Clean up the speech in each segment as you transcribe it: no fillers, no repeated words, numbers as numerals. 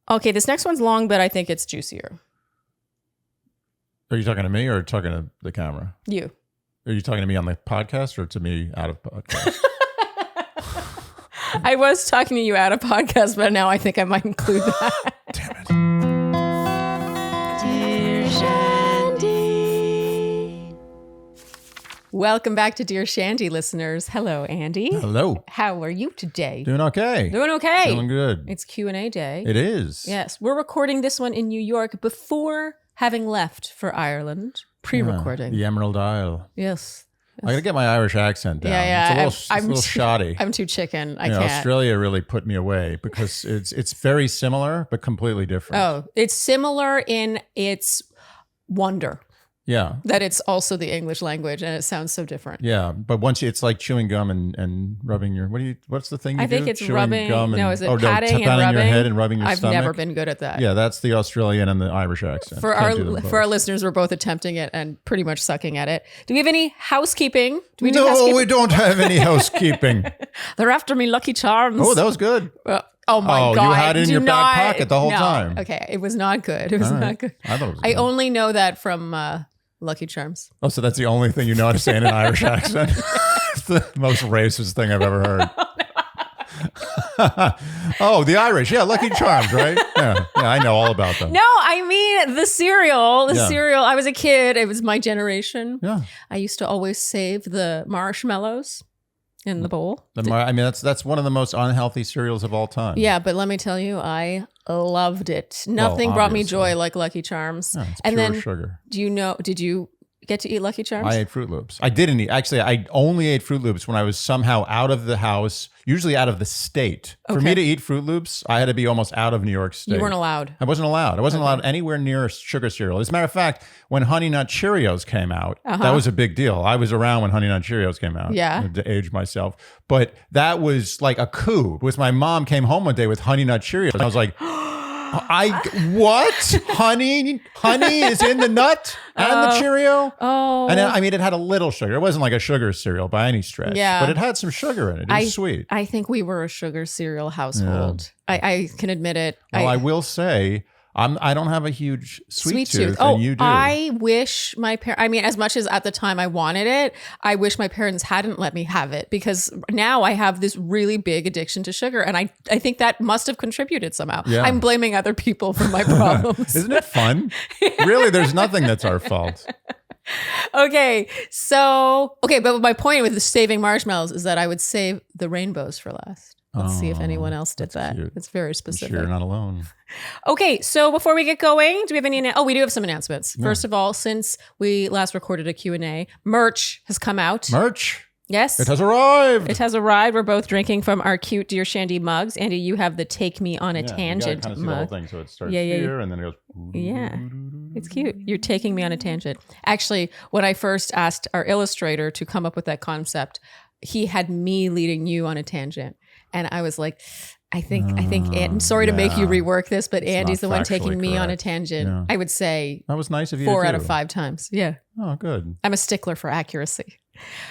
Okay, this next one's long, but I think it's juicier. Are you talking to me or talking to the camera? You. Are you talking to me on the podcast or to me out of podcast? I was talking to you out of podcast, but now I think I might include that. Damn it. Dear Shandy. Welcome back to Dear Shandy, listeners. Hello, Andy. Hello. How are you today? Doing okay. Doing okay. Doing good. It's Q&A day. It is. Yes, we're recording this one in New York before having left for Ireland. Pre-recording. The Emerald Isle. Yes. I gotta get my Irish accent down. Yeah. It's a little shoddy. I'm too chicken. I can't. Australia really put me away because it's very similar but completely different. Oh, it's similar in its wonder. Yeah. That it's also the English language and it sounds so different. Yeah. But once it's like chewing gum and rubbing your what's the thing you do? I think it's chewing rubbing. gum and, Is it patting and rubbing? your head and rubbing your I've stomach? never been good at that. Yeah, that's the Australian and the Irish accent. For our listeners, we're both attempting it and pretty much sucking at it. Do we have any housekeeping? We don't have any housekeeping. They're after me Lucky Charms. Oh, that was good. Oh my God. You had it in your back pocket the whole time. Okay, it was not good. It was not good. I thought it was I good. only know that from Lucky Charms. Oh, so that's the only thing you know how to say in an Irish accent? It's the most racist thing I've ever heard. Oh, the Irish. Yeah, Lucky Charms, right? Yeah, I know all about them. No, I mean the cereal. Yeah. Cereal. I was a kid. It was my generation. Yeah. I used to always save the marshmallows in the bowl. That's one of the most unhealthy cereals of all time. Yeah, but let me tell you, I loved it. Nothing brought me obviously. joy like Lucky Charms. Yeah, it's and pure then, sugar. did you get to eat Lucky Charms? I ate Fruit Loops. I didn't eat. Actually, I only ate Fruit Loops when I was somehow out of the house, usually out of the state. For me to eat Fruit Loops, I had to be almost out of New York State. You weren't allowed. I wasn't allowed. I wasn't allowed anywhere near sugar cereal. As a matter of fact, when Honey Nut Cheerios came out, that was a big deal. I was around when Honey Nut Cheerios came out. Yeah. To age myself. But that was like a coup. Because my mom came home one day with Honey Nut Cheerios. And I was like, what? Honey is in the nut and the Cheerio? Oh. And it had a little sugar. It wasn't like a sugar cereal by any stretch. Yeah. But it had some sugar in it. It was sweet. I think we were a sugar cereal household. Yeah. I can admit it. Well, I will say, I don't have a huge sweet tooth, Oh, and you do. I wish my parents, as much as at the time I wanted it, I wish my parents hadn't let me have it because now I have this really big addiction to sugar. And I think that must have contributed somehow. Yeah. I'm blaming other people for my problems. Isn't it fun? Really, there's nothing that's our fault. Okay, but my point with saving marshmallows is that I would save the rainbows for last. Let's see if anyone else did that. Cute. It's very specific. You're not alone. Okay, so before we get going, do we have any? We do have some announcements. Yeah. First of all, since we last recorded a Q&A, merch has come out. Merch? Yes. It has arrived. It has arrived. We're both drinking from our cute Dear Shandy mugs. Andy, you have the Take Me on a Tangent you gotta kind of mug. see the whole thing, so it starts here and then it goes. Yeah, it's cute. You're taking me on a tangent. Actually, when I first asked our illustrator to come up with that concept, he had me leading you on a tangent. And I was like, I think, I'm sorry to make you rework this, but Andy's the one taking me on a tangent. Yeah. I would say that was nice of you. 4 out of 5 times. Yeah. Oh, good. I'm a stickler for accuracy.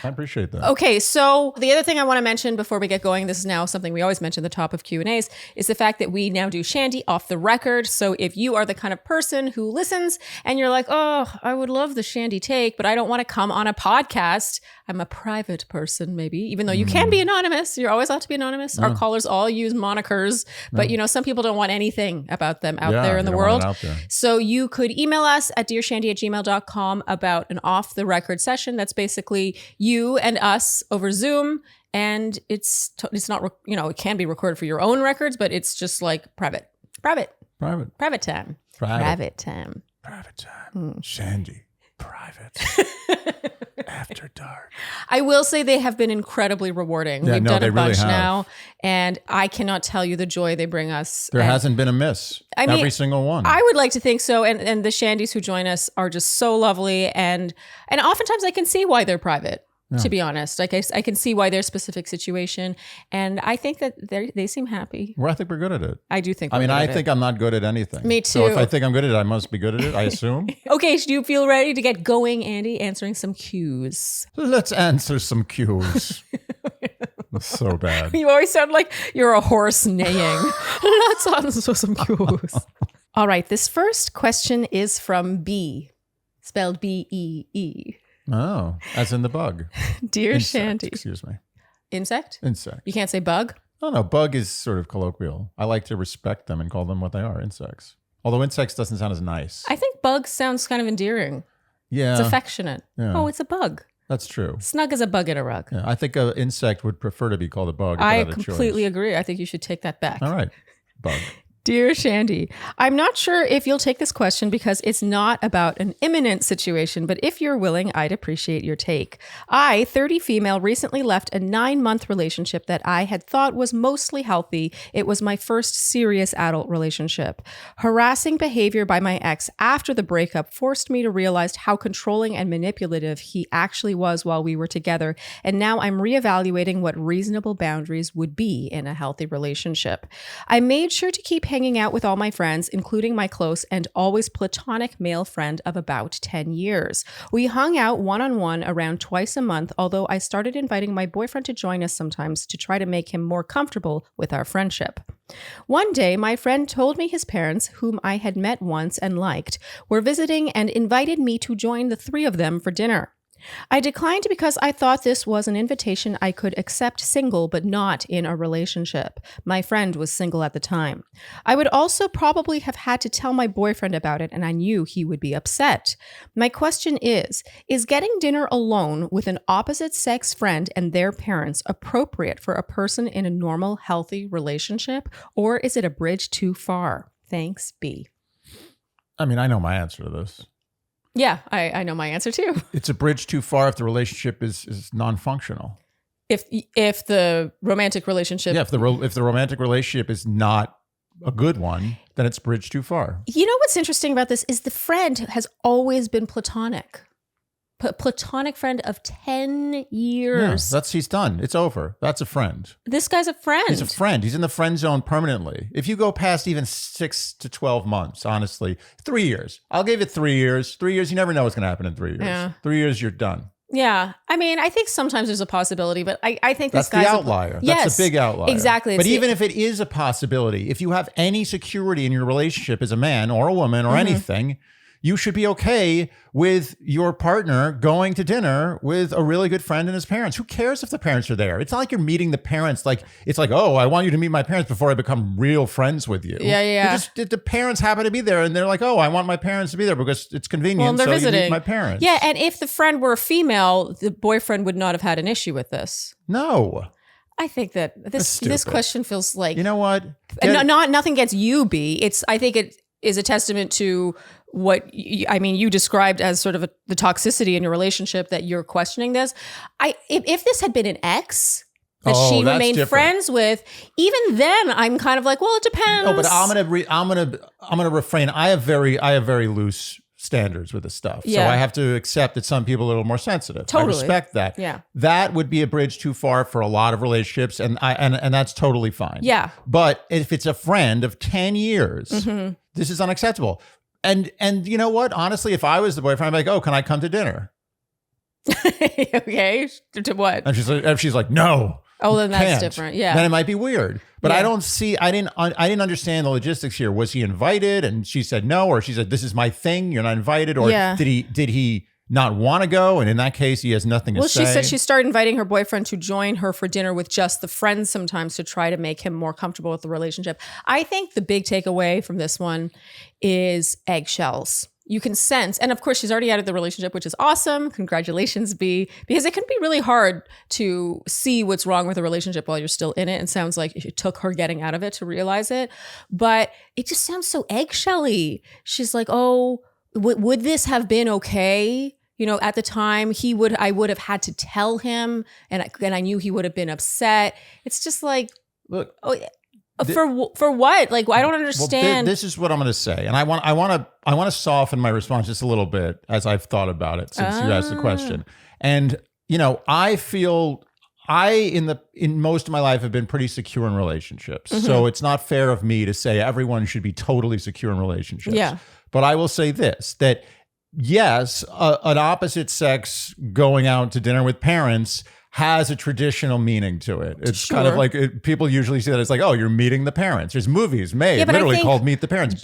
I appreciate that. Okay, so the other thing I want to mention before we get going, this is now something we always mention at the top of Q&As, is the fact that we now do Shandy off the record. So if you are the kind of person who listens and you're like, oh, I would love the Shandy take, but I don't want to come on a podcast. I'm a private person, maybe, even though you can be anonymous. You're always allowed to be anonymous. Our callers all use monikers, but some people don't want anything about them out there in the world. So you could email us at dearshandy@gmail.com about an off the record session. That's basically you and us over Zoom. And it's not, it can be recorded for your own records, but it's just like private time. Shandy. Private. After dark. I will say they have been incredibly rewarding. We've done a bunch now, and I cannot tell you the joy they bring us. There hasn't been a miss. Every single one. I would like to think so, and the Shandys who join us are just so lovely, and oftentimes I can see why they're private. Yeah. To be honest, like I can see why their specific situation, and I think that they seem happy. Well, I think we're good at it. I do think. I think I'm not good at anything. Me too. So if I think I'm good at it, I must be good at it. I assume. Okay, do you feel ready to get going, Andy? Answering some cues. Let's answer some cues. So bad. You always sound like you're a horse neighing. Let's answer some cues. All right. This first question is from B, spelled B-E-E. Oh, as in the bug. Dear Insect, Shandy. excuse me. Insect? Insect. You can't say bug? No, bug is sort of colloquial. I like to respect them and call them what they are, insects. Although insects doesn't sound as nice. I think bug sounds kind of endearing. Yeah. It's affectionate. Yeah. Oh, it's a bug. That's true. Snug as a bug in a rug. Yeah, I think an insect would prefer to be called a bug. If I it had a completely choice. agree. I think you should take that back. All right. Bug. Dear Shandy, I'm not sure if you'll take this question because it's not about an imminent situation, but if you're willing, I'd appreciate your take. I, 30 female, recently left a 9-month relationship that I had thought was mostly healthy. It was my first serious adult relationship. Harassing behavior by my ex after the breakup forced me to realize how controlling and manipulative he actually was while we were together, and now I'm reevaluating what reasonable boundaries would be in a healthy relationship. I made sure to keep hanging out with all my friends, including my close and always platonic male friend of about 10 years. We hung out one-on-one around twice a month, although I started inviting my boyfriend to join us sometimes to try to make him more comfortable with our friendship. One day, my friend told me his parents, whom I had met once and liked, were visiting and invited me to join the 3 of them for dinner. I declined because I thought this was an invitation I could accept single, but not in a relationship. My friend was single at the time. I would also probably have had to tell my boyfriend about it, and I knew he would be upset. My question is getting dinner alone with an opposite sex friend and their parents appropriate for a person in a normal, healthy relationship, or is it a bridge too far? Thanks, B. I mean, I know my answer to this. Yeah, I know my answer too. It's a bridge too far if the relationship is non-functional. If the romantic relationship, Yeah, if the romantic relationship is not a good one, then it's bridge too far. You know what's interesting about this is the friend has always been platonic. Platonic friend of 10 years. Yeah, he's done. It's over. That's a friend. This guy's a friend. He's a friend. He's in the friend zone permanently. If you go past even 6 to 12 months, honestly, 3 years. I'll give it 3 years. 3 years, you never know what's going to happen in 3 years. Yeah. 3 years, you're done. Yeah. I mean, I think sometimes there's a possibility, but I think this That's guy's the outlier. Yes, That's a big outlier. Exactly. But even if it is a possibility, if you have any security in your relationship as a man or a woman or anything, you should be okay with your partner going to dinner with a really good friend and his parents. Who cares if the parents are there? It's not like you're meeting the parents. Like, it's like, oh, I want you to meet my parents before I become real friends with you. Yeah. The parents happen to be there and they're like, oh, I want my parents to be there because it's convenient. Well, they're so visiting. You meet my parents. Yeah. And if the friend were a female, the boyfriend would not have had an issue with this. No. I think that this question feels like, you know what? Nothing against you, B. I think it is a testament to what you described as sort of the toxicity in your relationship that you're questioning this. If this had been an ex that she remained friends with, even then I'm kind of like, well, it depends. Oh, but I'm gonna refrain. I have very loose standards with this stuff. Yeah. So I have to accept that some people are a little more sensitive. Totally. I respect that. Yeah. That would be a bridge too far for a lot of relationships, and that's totally fine. Yeah. But if it's a friend of 10 years, this is unacceptable. And you know what? Honestly, if I was the boyfriend, I'd be like, oh, can I come to dinner? Okay. To what? And she's like, no. Oh, then that's can't. different. Yeah. Then it might be weird. But Yeah. I didn't understand the logistics here. Was he invited and she said no, or she said this is my thing, you're not invited, or Yeah. did he not want to go, and in that case he has nothing to say? Well, she said she started inviting her boyfriend to join her for dinner with just the friends sometimes to try to make him more comfortable with the relationship. I think the big takeaway from this one is eggshells. You can sense, and of course she's already out of the relationship, which is awesome. Congratulations, B, because it can be really hard to see what's wrong with a relationship while you're still in it. And sounds like it took her getting out of it to realize it, but it just sounds so eggshelly. She's like, oh, would this have been okay? You know, at the time I would have had to tell him, and I knew he would have been upset. It's just like, Look, for what? Like, I don't understand. Well, this is what I'm going to say, and I want to soften my response just a little bit as I've thought about it since you asked the question. And you know, I feel in most of my life have been pretty secure in relationships, so it's not fair of me to say everyone should be totally secure in relationships. Yeah. But I will say this, that yes, an opposite sex going out to dinner with parents has a traditional meaning to it. It's kind of Sure. like people usually see that as like, oh, you're meeting the parents. There's movies made but I literally think- called Meet the Parents.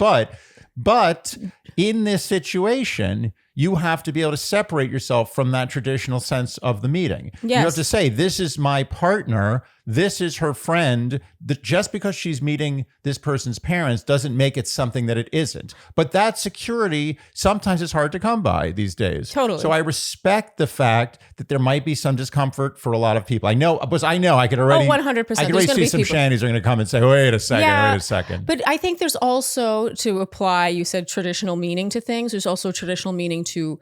But in this situation, you have to be able to separate yourself from that traditional sense of the meeting. You Yes. have to say, this is my partner. This is her friend. Just because she's meeting this person's parents doesn't make it something that it isn't. But that security sometimes is hard to come by these days. Totally. So I respect the fact that there might be some discomfort for a lot of people. I know I could already. 100%. I could There's already gonna see be some people- Shandies are going to come and say, wait a second. But I think there's also, to apply, you said traditional meaning to things. There's also traditional meaning to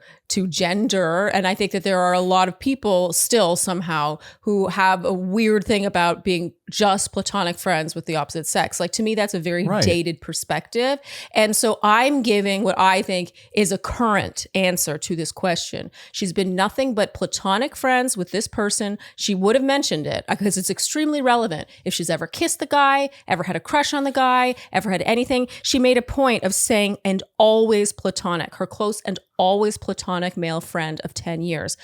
gender. And I think that there are a lot of people still somehow who have a weird thing about being just platonic friends with the opposite sex. Like, to me, that's a very Right. dated perspective. And so I'm giving what I think is a current answer to this question. She's been nothing but platonic friends with this person. She would have mentioned it because it's extremely relevant. If she's ever kissed the guy, ever had a crush on the guy, ever had anything, she made a point of saying, and always platonic, her close and always platonic male friend of 10 years.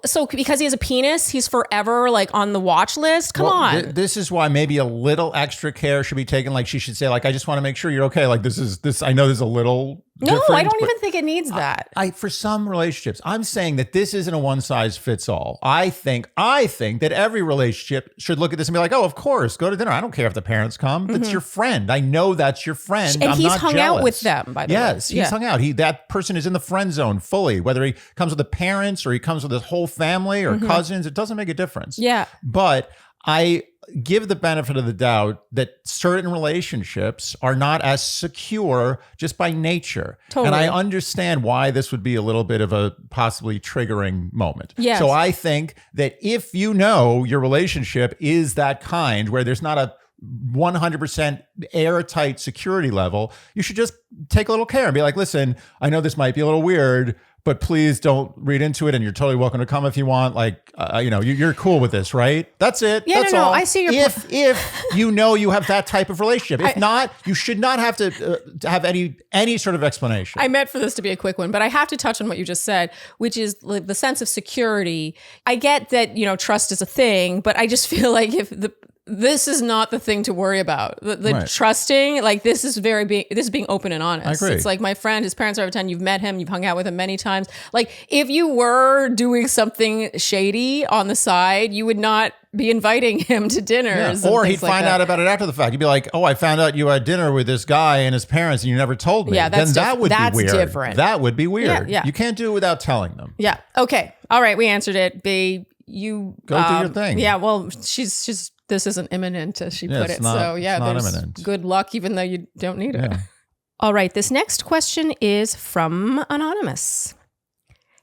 So because he has a penis, he's forever like on the watch list? Come on. This is why maybe a little extra care should be taken. Like she should say, like, I just want to make sure you're okay. Like this, I know there's a little No, different, I don't but even think it needs that. for some relationships, I'm saying that this isn't a one size fits all. I think that every relationship should look at this and be like, oh, of course, go to dinner. I don't care if the parents come. That's your friend. I know that's your friend. And I'm he's not hung jealous. out with them, by the way. Yes, he's hung out. That person is in the friend zone fully. Whether he comes with the parents or he comes with his whole family or cousins, it doesn't make a difference. Yeah. But I give the benefit of the doubt that certain relationships are not as secure just by nature. Totally. And I understand why this would be a little bit of a possibly triggering moment. Yes. So I think that if you know your relationship is that kind where there's not a 100% airtight security level, you should just take a little care and be like, listen, I know this might be a little weird, but please don't read into it, and you're totally welcome to come if you want. Like, you're cool with this, right? That's it. Yeah, That's no, all. I see your if you know you have that type of relationship. If not, you should not have to have any sort of explanation. I meant for this to be a quick one, but I have to touch on what you just said, which is the sense of security. I get that, trust is a thing, but I just feel like this is not the thing to worry about. The Right. trusting, like this is being open and honest. I agree. It's like my friend, his parents are over 10, you've met him, you've hung out with him many times. Like if you were doing something shady on the side, you would not be inviting him to dinners. Or and he'd things like find that. out about it after the fact. He'd be like, oh, I found out you had dinner with this guy and his parents and you never told me. Yeah, that's then that would that's be weird. different. That would be weird. Yeah. You can't do it without telling them. Yeah. Okay. All right. We answered it. Babe, you Go do your thing. Yeah. Well, she's this isn't imminent, as she put it's it. not- So yeah, it's not there's imminent. good luck, even though you don't need it. Yeah. All right. This next question is from Anonymous.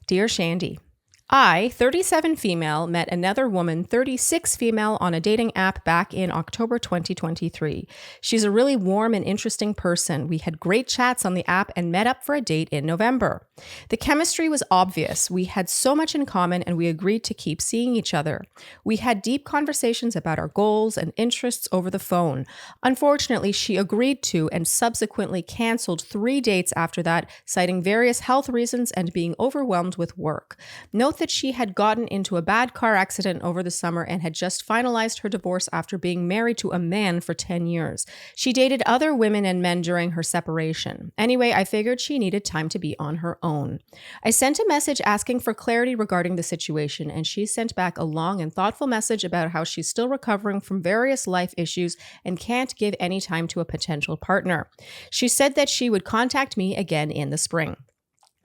Dear Shandy, I, 37 female, met another woman, 36 female, on a dating app back in October 2023. She's a really warm and interesting person. We had great chats on the app and met up for a date in November. The chemistry was obvious. We had so much in common and we agreed to keep seeing each other. We had deep conversations about our goals and interests over the phone. Unfortunately, she agreed to and subsequently canceled 3 dates after that, citing various health reasons and being overwhelmed with work. Note that she had gotten into a bad car accident over the summer and had just finalized her divorce after being married to a man for 10 years. She dated other women and men during her separation. Anyway, I figured she needed time to be on her own. I sent a message asking for clarity regarding the situation, and she sent back a long and thoughtful message about how she's still recovering from various life issues and can't give any time to a potential partner. She said that she would contact me again in the spring.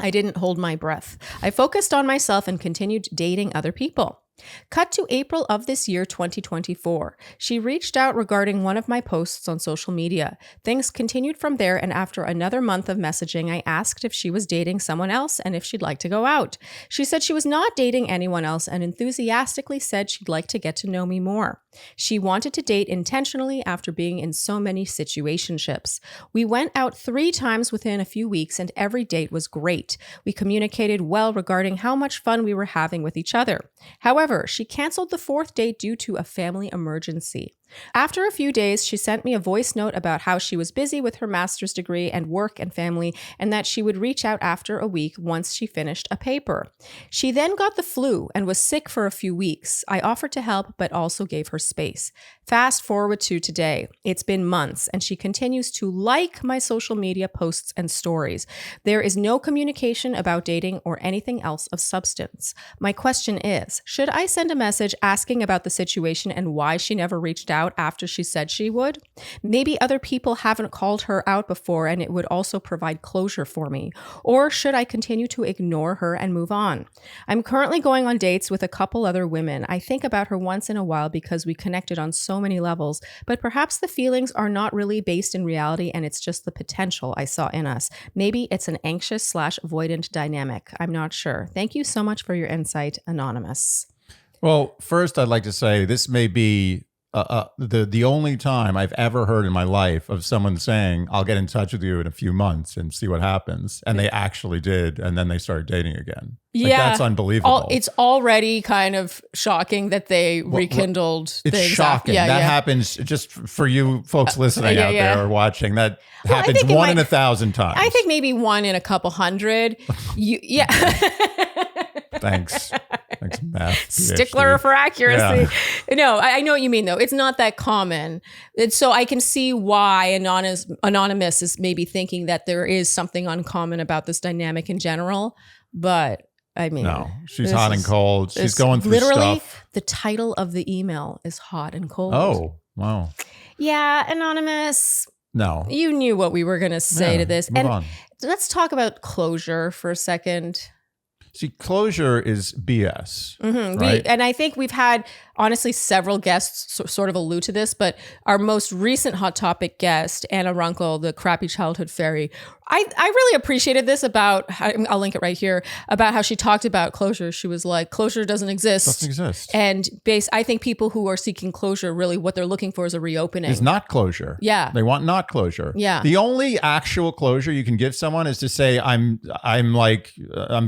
I didn't hold my breath. I focused on myself and continued dating other people. Cut to April of this year, 2024. She reached out regarding one of my posts on social media. Things continued from there, and after another month of messaging, I asked if she was dating someone else and if she'd like to go out. She said she was not dating anyone else and enthusiastically said she'd like to get to know me more. She wanted to date intentionally after being in so many situationships. We went out 3 times within a few weeks and every date was great. We communicated well regarding how much fun we were having with each other. However, she canceled the 4th date due to a family emergency. After a few days, she sent me a voice note about how she was busy with her master's degree and work and family, and that she would reach out after a week once she finished a paper. She then got the flu and was sick for a few weeks. I offered to help, but also gave her space. Fast forward to today. It's been months, and she continues to like my social media posts and stories. There is no communication about dating or anything else of substance. My question is, should I send a message asking about the situation and why she never reached out after she said she would? Maybe other people haven't called her out before and it would also provide closure for me. Or should I continue to ignore her and move on? I'm currently going on dates with a couple other women. I think about her once in a while because we connected on so many levels, but perhaps the feelings are not really based in reality and it's just the potential I saw in us. Maybe it's an anxious/avoidant dynamic. I'm not sure. Thank you so much for your insight, Anonymous. Well, first, I'd like to say this may be the only time I've ever heard in my life of someone saying, I'll get in touch with you in a few months and see what happens. And they actually did. And then they started dating again. Like, that's unbelievable. It's already kind of shocking that they rekindled it's things. shocking. That happens just for you folks listening out there or watching. That happens one in 1,000 times. I think maybe one in a couple hundred. Thanks. Thanks, math. Stickler for accuracy. Yeah. No, I know what you mean, though. It's not that common. So I can see why Anonymous is maybe thinking that there is something uncommon about this dynamic in general. But I mean, no, she's hot and cold. She's going through literally, stuff. The title of the email is Hot and Cold. Oh, wow. Yeah, Anonymous. No. You knew what we were going to say to this. Move on. Let's talk about closure for a second. See, closure is BS. Mm-hmm. Right? And I think we've had, honestly, several guests sort of allude to this, but our most recent Hot Topic guest, Anna Runkle, the crappy childhood fairy, I really appreciated this about, I'll link it right here, about how she talked about closure. She was like, closure doesn't exist. Doesn't exist. And I think people who are seeking closure, really what they're looking for is a reopening. Is not closure. Yeah. They want not closure. Yeah. The only actual closure you can give someone is to say, I'm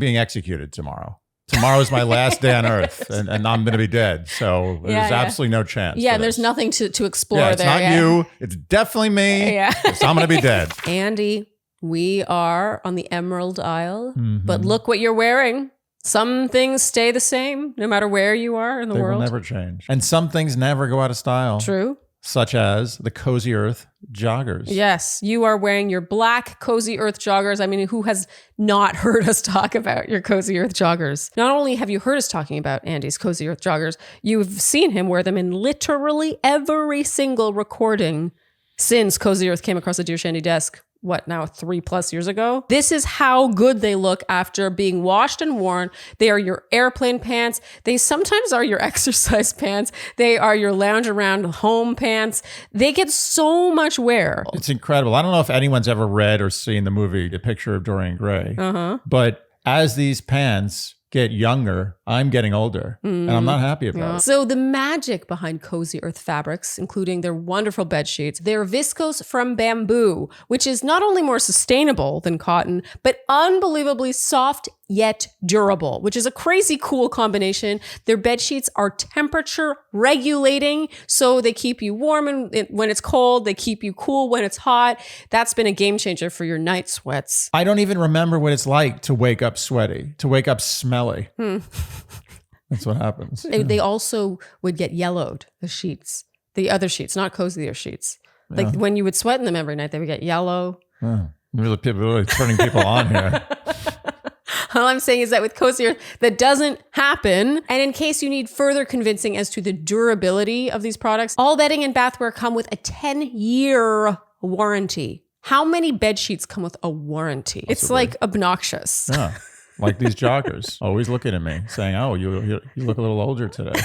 being executed tomorrow. Tomorrow's my last day on earth and I'm going to be dead. So there's absolutely no chance. Yeah, and there's nothing to explore it's there. It's not you. It's definitely me. Yeah. So I'm going to be dead. Andy, we are on the Emerald Isle, but look what you're wearing. Some things stay the same no matter where you are in the world. They will never change. And some things never go out of style. True. Such as the Cozy Earth joggers. Yes, you are wearing your black Cozy Earth joggers. I mean, who has not heard us talk about your Cozy Earth joggers? Not only have you heard us talking about Andy's Cozy Earth joggers, you've seen him wear them in literally every single recording since Cozy Earth came across the Dear Shandy desk. What now, 3+ years ago? This is how good they look after being washed and worn. They are your airplane pants. They sometimes are your exercise pants. They are your lounge around home pants. They get so much wear. It's incredible. I don't know if anyone's ever read or seen the movie A Picture of Dorian Gray, but as these pants get younger, I'm getting older, and I'm not happy about it. So the magic behind Cozy Earth fabrics, including their wonderful bed sheets, they're viscose from bamboo, which is not only more sustainable than cotton, but unbelievably soft yet durable, which is a crazy cool combination. Their bed sheets are temperature regulating, so they keep you warm when it's cold, they keep you cool when it's hot. That's been a game changer for your night sweats. I don't even remember what it's like to wake up sweaty, to wake up smelly. That's what happens. They also would get yellowed, the sheets. The other sheets, not cozier sheets. Yeah. Like when you would sweat in them every night, they would get yellow. Really turning people on here. All I'm saying is that with Cozy Earth, that doesn't happen. And in case you need further convincing as to the durability of these products, all bedding and bathware come with a 10-year warranty. How many bed sheets come with a warranty? It's like obnoxious. Yeah. Like these joggers, always looking at me saying, oh, you look a little older today.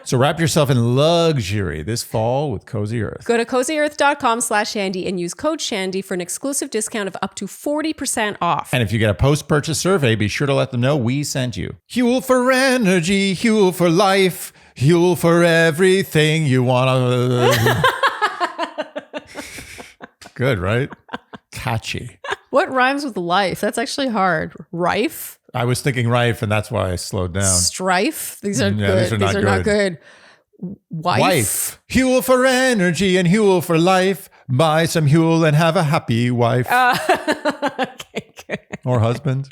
So wrap yourself in luxury this fall with Cozy Earth. Go to cozyearth.com/Shandy and use code Shandy for an exclusive discount of up to 40% off. And if you get a post-purchase survey, be sure to let them know we sent you. Fuel for energy, fuel for life, fuel for everything you want to... Good, right? Catchy. What rhymes with life? That's actually hard. Rife? I was thinking rife, and that's why I slowed down. Strife? These are good. These are not good. Wife. Huel for energy and Huel for life. Buy some Huel and have a happy wife. Okay, good. Or husband.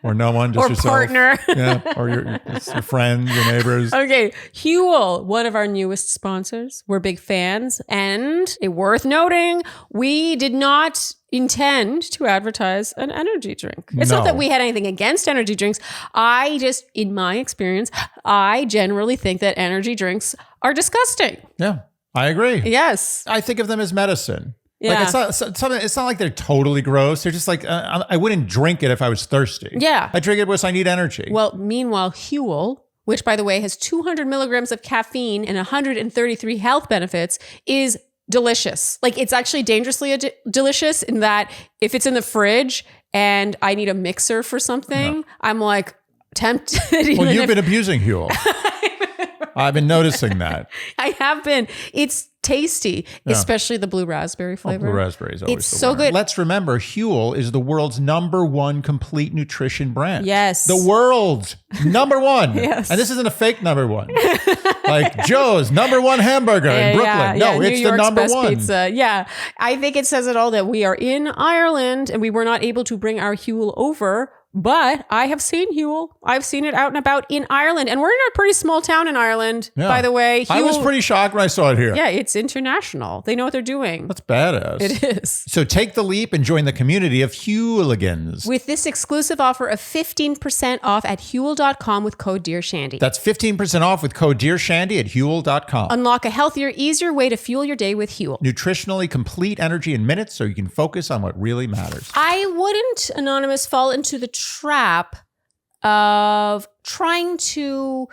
Or no one, just Or yourself. partner. Yeah, or your friends, your neighbors. Okay, Huel, one of our newest sponsors. We're big fans. And worth noting, we did not intend to advertise an energy drink. It's not No. that we had anything against energy drinks. In my experience, I generally think that energy drinks are disgusting. Yeah, I agree. Yes. I think of them as medicine. Yeah. Like it's not like they're totally gross. They're just like, I wouldn't drink it if I was thirsty. Yeah. I drink it because I need energy. Well, meanwhile, Huel, which by the way has 200 milligrams of caffeine and 133 health benefits, is delicious. Like it's actually dangerously delicious in that if it's in the fridge and I need a mixer for something, I'm like tempted. Well, you've been abusing Huel. I've been noticing that. I have been. It's tasty, especially the blue raspberry flavor. Blue raspberry is always It's the so winner. good. Let's remember, Huel is the world's #1 complete nutrition brand. Yes. The world's #1. Yes. And this isn't a fake #1. Like Joe's #1 hamburger in Brooklyn. No, New it's York's the best #1. pizza. Yeah. I think it says it all that we are in Ireland and we were not able to bring our Huel over. But I have seen Huel. I've seen it out and about in Ireland. And we're in a pretty small town in Ireland, by the way. I was pretty shocked when I saw it here. Yeah, it's international. They know what they're doing. That's badass. It is. So take the leap and join the community of Hueligans. With this exclusive offer of 15% off at Huel.com with code DearShandy. That's 15% off with code DearShandy at Huel.com. Unlock a healthier, easier way to fuel your day with Huel. Nutritionally complete energy in minutes so you can focus on what really matters. I wouldn't, Anonymous, fall into the trap of trying to,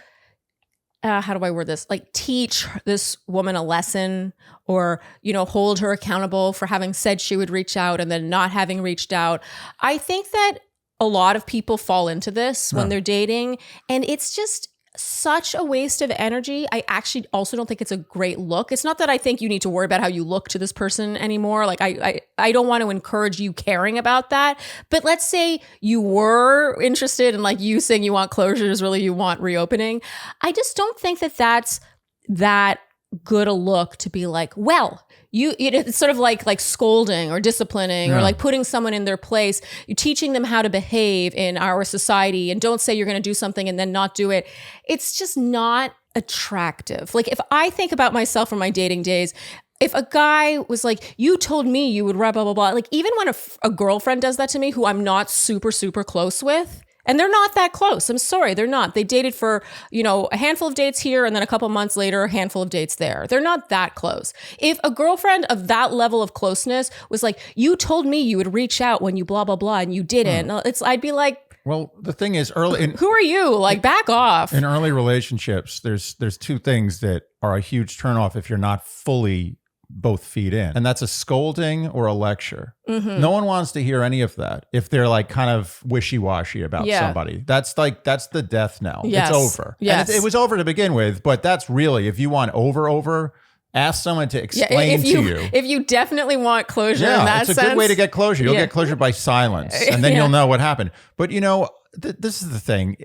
how do I word this? Like teach this woman a lesson or, hold her accountable for having said she would reach out and then not having reached out. I think that a lot of people fall into this when they're dating, and it's just such a waste of energy. I actually also don't think it's a great look. It's not that I think you need to worry about how you look to this person anymore. Like I don't want to encourage you caring about that. But let's say you were interested in, like you saying you want closure is really you want reopening. I just don't think that that's that good a look to be like, well, it's sort of like scolding or disciplining or like putting someone in their place. You're teaching them how to behave in our society, and don't say you're going to do something and then not do it. It's just not attractive. Like if I think about myself from my dating days, if a guy was like, you told me you would blah, blah, blah, blah. Like even when a girlfriend does that to me who I'm not super, super close with, and they're not that close. I'm sorry, they're not. They dated for, a handful of dates here and then a couple months later, a handful of dates there. They're not that close. If a girlfriend of that level of closeness was like, you told me you would reach out when you blah, blah, blah, and you didn't, I'd be like, well, the thing is who are you? Like back off. In early relationships, there's two things that are a huge turnoff if you're not fully both feet in. And that's a scolding or a lecture. Mm-hmm. No one wants to hear any of that if they're like kind of wishy-washy about somebody. That's the death knell. Yes. It's over. Yes. And it was over to begin with, but that's really, if you want over, ask someone to explain to you. If you definitely want closure in that sense. It's a good way to get closure. You'll get closure by silence, and then you'll know what happened. But this is the thing.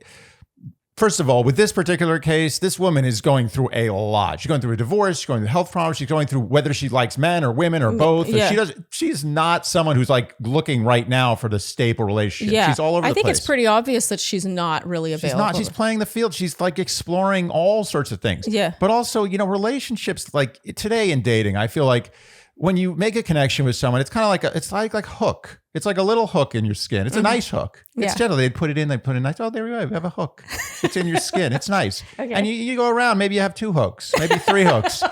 First of all, with this particular case, this woman is going through a lot. She's going through a divorce. She's going through health problems. She's going through whether she likes men or women or both. Yeah. She's not someone who's like looking right now for the staple relationship. Yeah. She's all over the place. I think it's pretty obvious that she's not really available. She's not. She's playing the field. She's like exploring all sorts of things. Yeah. But also, relationships like today in dating, I feel like when you make a connection with someone, it's kind of like it's like hook. It's like a little hook in your skin. It's a nice hook. It's generally they'd put it in. They put it in nice. Oh, there we go. We have a hook. It's in your skin. It's nice. Okay. And you go around. Maybe you have 2 hooks, maybe 3 hooks,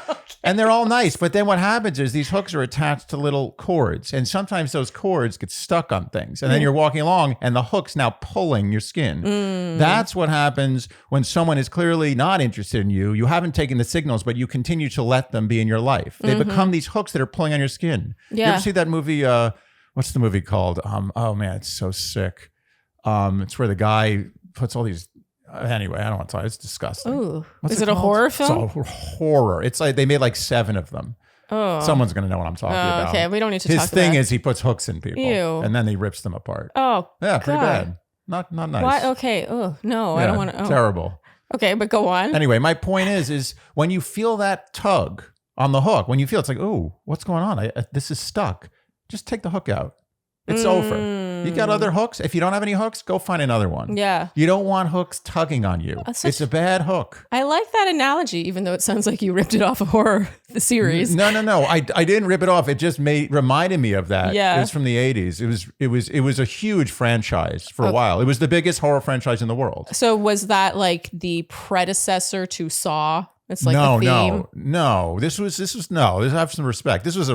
and they're all nice. But then what happens is these hooks are attached to little cords, and sometimes those cords get stuck on things. And then you're walking along, and the hook's now pulling your skin. That's what happens when someone is clearly not interested in you. You haven't taken the signals, but you continue to let them be in your life. They become these hooks that are pulling on your skin. Yeah. You ever see that movie? What's the movie called? Oh man, it's so sick. It's where the guy puts all these. Anyway, I don't want to talk. It's disgusting. Ooh, What's is it a horror film? It's a horror. It's like they made like 7 of them. Oh, someone's gonna know what I'm talking about. Okay, we don't need to His talk about. thing is he puts hooks in people, Ew. and then he rips them apart. Oh, Yeah, pretty God. bad. Not nice. Why? Okay. Oh no, I Yeah, don't want to. Oh. Terrible. Okay, but go on. Anyway, my point is when you feel that tug on the hook, when you feel it's like, oh, what's going on? This is stuck. Just take the hook out. It's over. You got other hooks? If you don't have any hooks, go find another one. Yeah. You don't want hooks tugging on you. It's a bad hook. I like that analogy, even though it sounds like you ripped it off of horror, the series. No. I didn't rip it off. It just reminded me of that. Yeah. It was from the 80s. It was a huge franchise for a while. It was the biggest horror franchise in the world. So was that like the predecessor to Saw? It's like the theme. No. This have some respect. This is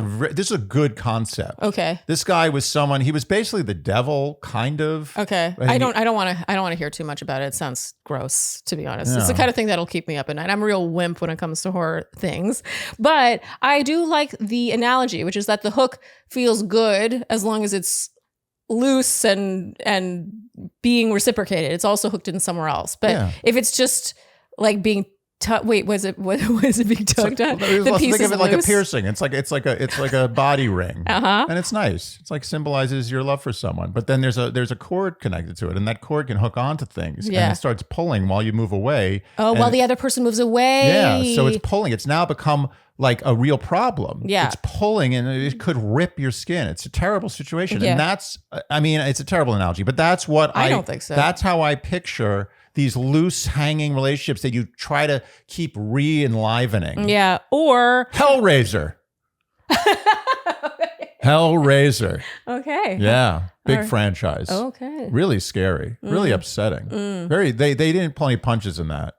a good concept. Okay. This guy was someone. He was basically the devil, kind of. Okay. I don't want to hear too much about it. It sounds gross, to be honest. Yeah. It's the kind of thing that'll keep me up at night. I'm a real wimp when it comes to horror things, but I do like the analogy, which is that the hook feels good as long as it's loose and being reciprocated. It's also hooked in somewhere else. But if it's just like being was it being tugged on? Think of it like a piercing. It's like a body ring, and it's nice. It's like symbolizes your love for someone. But then there's a cord connected to it, and that cord can hook onto things, and it starts pulling while you move away. Oh, while the other person moves away. Yeah, so it's pulling. It's now become like a real problem. Yeah, it's pulling, and it could rip your skin. It's a terrible situation, and it's a terrible analogy, but that's what I don't think so. That's how I picture these loose hanging relationships that you try to keep re-enlivening. Yeah. Or Hellraiser. Hellraiser. Okay. Yeah. Big franchise. Okay. Really scary. Really upsetting. Very they didn't pull any punches in that.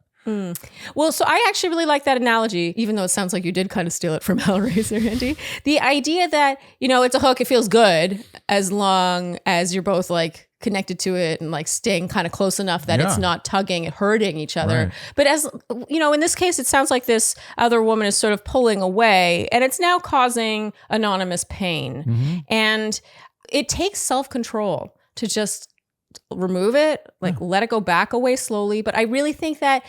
Well, so I actually really like that analogy, even though it sounds like you did kind of steal it from Hellraiser, Andy. The idea that, it's a hook, it feels good as long as you're both like connected to it and like staying kind of close enough that it's not tugging and hurting each other. Right. But as in this case, it sounds like this other woman is sort of pulling away and it's now causing anonymous pain. Mm-hmm. And it takes self-control to just remove it, like let it go back away slowly. But I really think that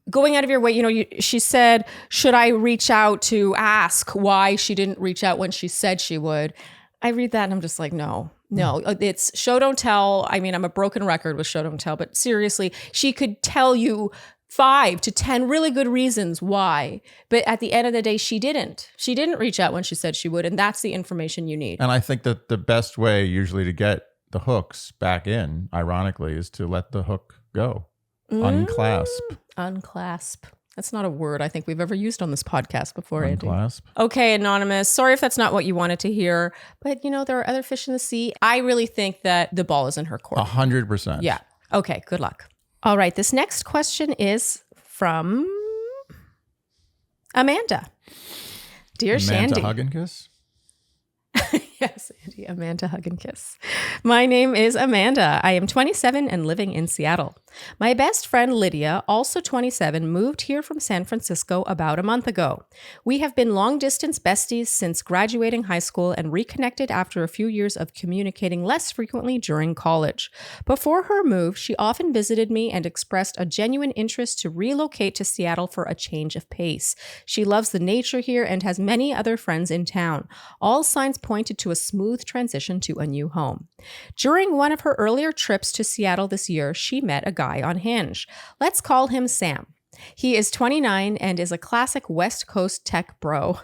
going out of your way, she said, should I reach out to ask why she didn't reach out when she said she would? I read that and I'm just like, no, it's show, don't tell. I mean, I'm a broken record with show, don't tell, but seriously, she could tell you 5 to 10 really good reasons why. But at the end of the day, she didn't. She didn't reach out when she said she would. And that's the information you need. And I think that the best way usually to get the hooks back in, ironically, is to let the hook go. Unclasp. That's not a word I think we've ever used on this podcast before, Unclasp. Andy. Okay, Anonymous. Sorry if that's not what you wanted to hear, but there are other fish in the sea. I really think that the ball is in her court. 100%. Yeah. Okay, good luck. All right, this next question is from Amanda. Dear Shandy. Amanda Hug and Kiss? Yes, Andy, Amanda Hug and Kiss. My name is Amanda. I am 27 and living in Seattle. My best friend Lydia, also 27, moved here from San Francisco about a month ago. We have been long-distance besties since graduating high school and reconnected after a few years of communicating less frequently during college. Before her move, she often visited me and expressed a genuine interest to relocate to Seattle for a change of pace. She loves the nature here and has many other friends in town. All signs pointed to a smooth transition to a new home. During one of her earlier trips to Seattle this year, she met a guy on Hinge. Let's call him Sam. He is 29 and is a classic West Coast tech bro.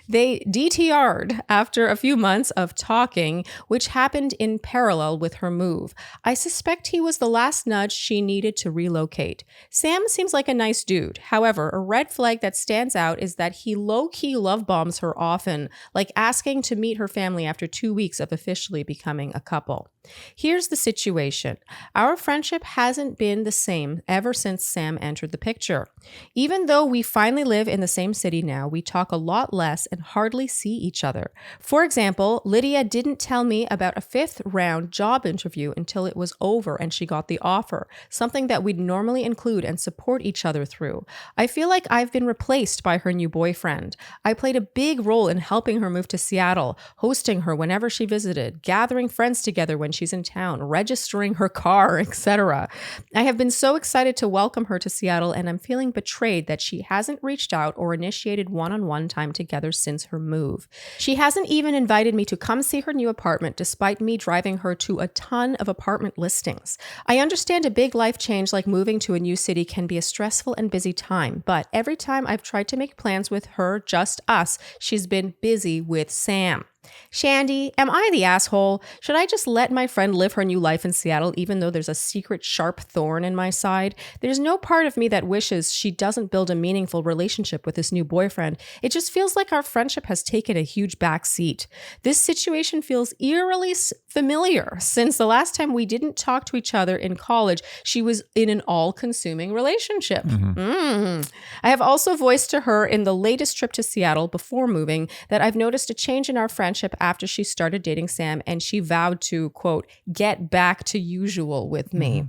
They DTR'd after a few months of talking, which happened in parallel with her move. I suspect he was the last nudge she needed to relocate. Sam seems like a nice dude. However, a red flag that stands out is that he low-key love bombs her often, like asking to meet her family after 2 weeks of officially becoming a couple. Here's the situation. Our friendship hasn't been the same ever since Sam entered the picture. Even though we finally live in the same city now, we talk a lot less and hardly see each other. For example, Lydia didn't tell me about a 5th round job interview until it was over and she got the offer, something that we'd normally include and support each other through. I feel like I've been replaced by her new boyfriend. I played a big role in helping her move to Seattle, hosting her whenever she visited, gathering friends together when when she's in town, registering her car, etc. I have been so excited to welcome her to Seattle, and I'm feeling betrayed that she hasn't reached out or initiated one-on-one time together since her move. She hasn't even invited me to come see her new apartment, despite me driving her to a ton of apartment listings. I understand a big life change like moving to a new city can be a stressful and busy time, but every time I've tried to make plans with her, just us, she's been busy with Sam. Shandy, am I the asshole? Should I just let my friend live her new life in Seattle even though there's a secret sharp thorn in my side? There's no part of me that wishes she doesn't build a meaningful relationship with this new boyfriend. It just feels like our friendship has taken a huge back seat. This situation feels eerily familiar since the last time we didn't talk to each other in college, she was in an all-consuming relationship. I have also voiced to her in the latest trip to Seattle before moving that I've noticed a change in our friendship after she started dating Sam, and she vowed to, quote, get back to usual with me.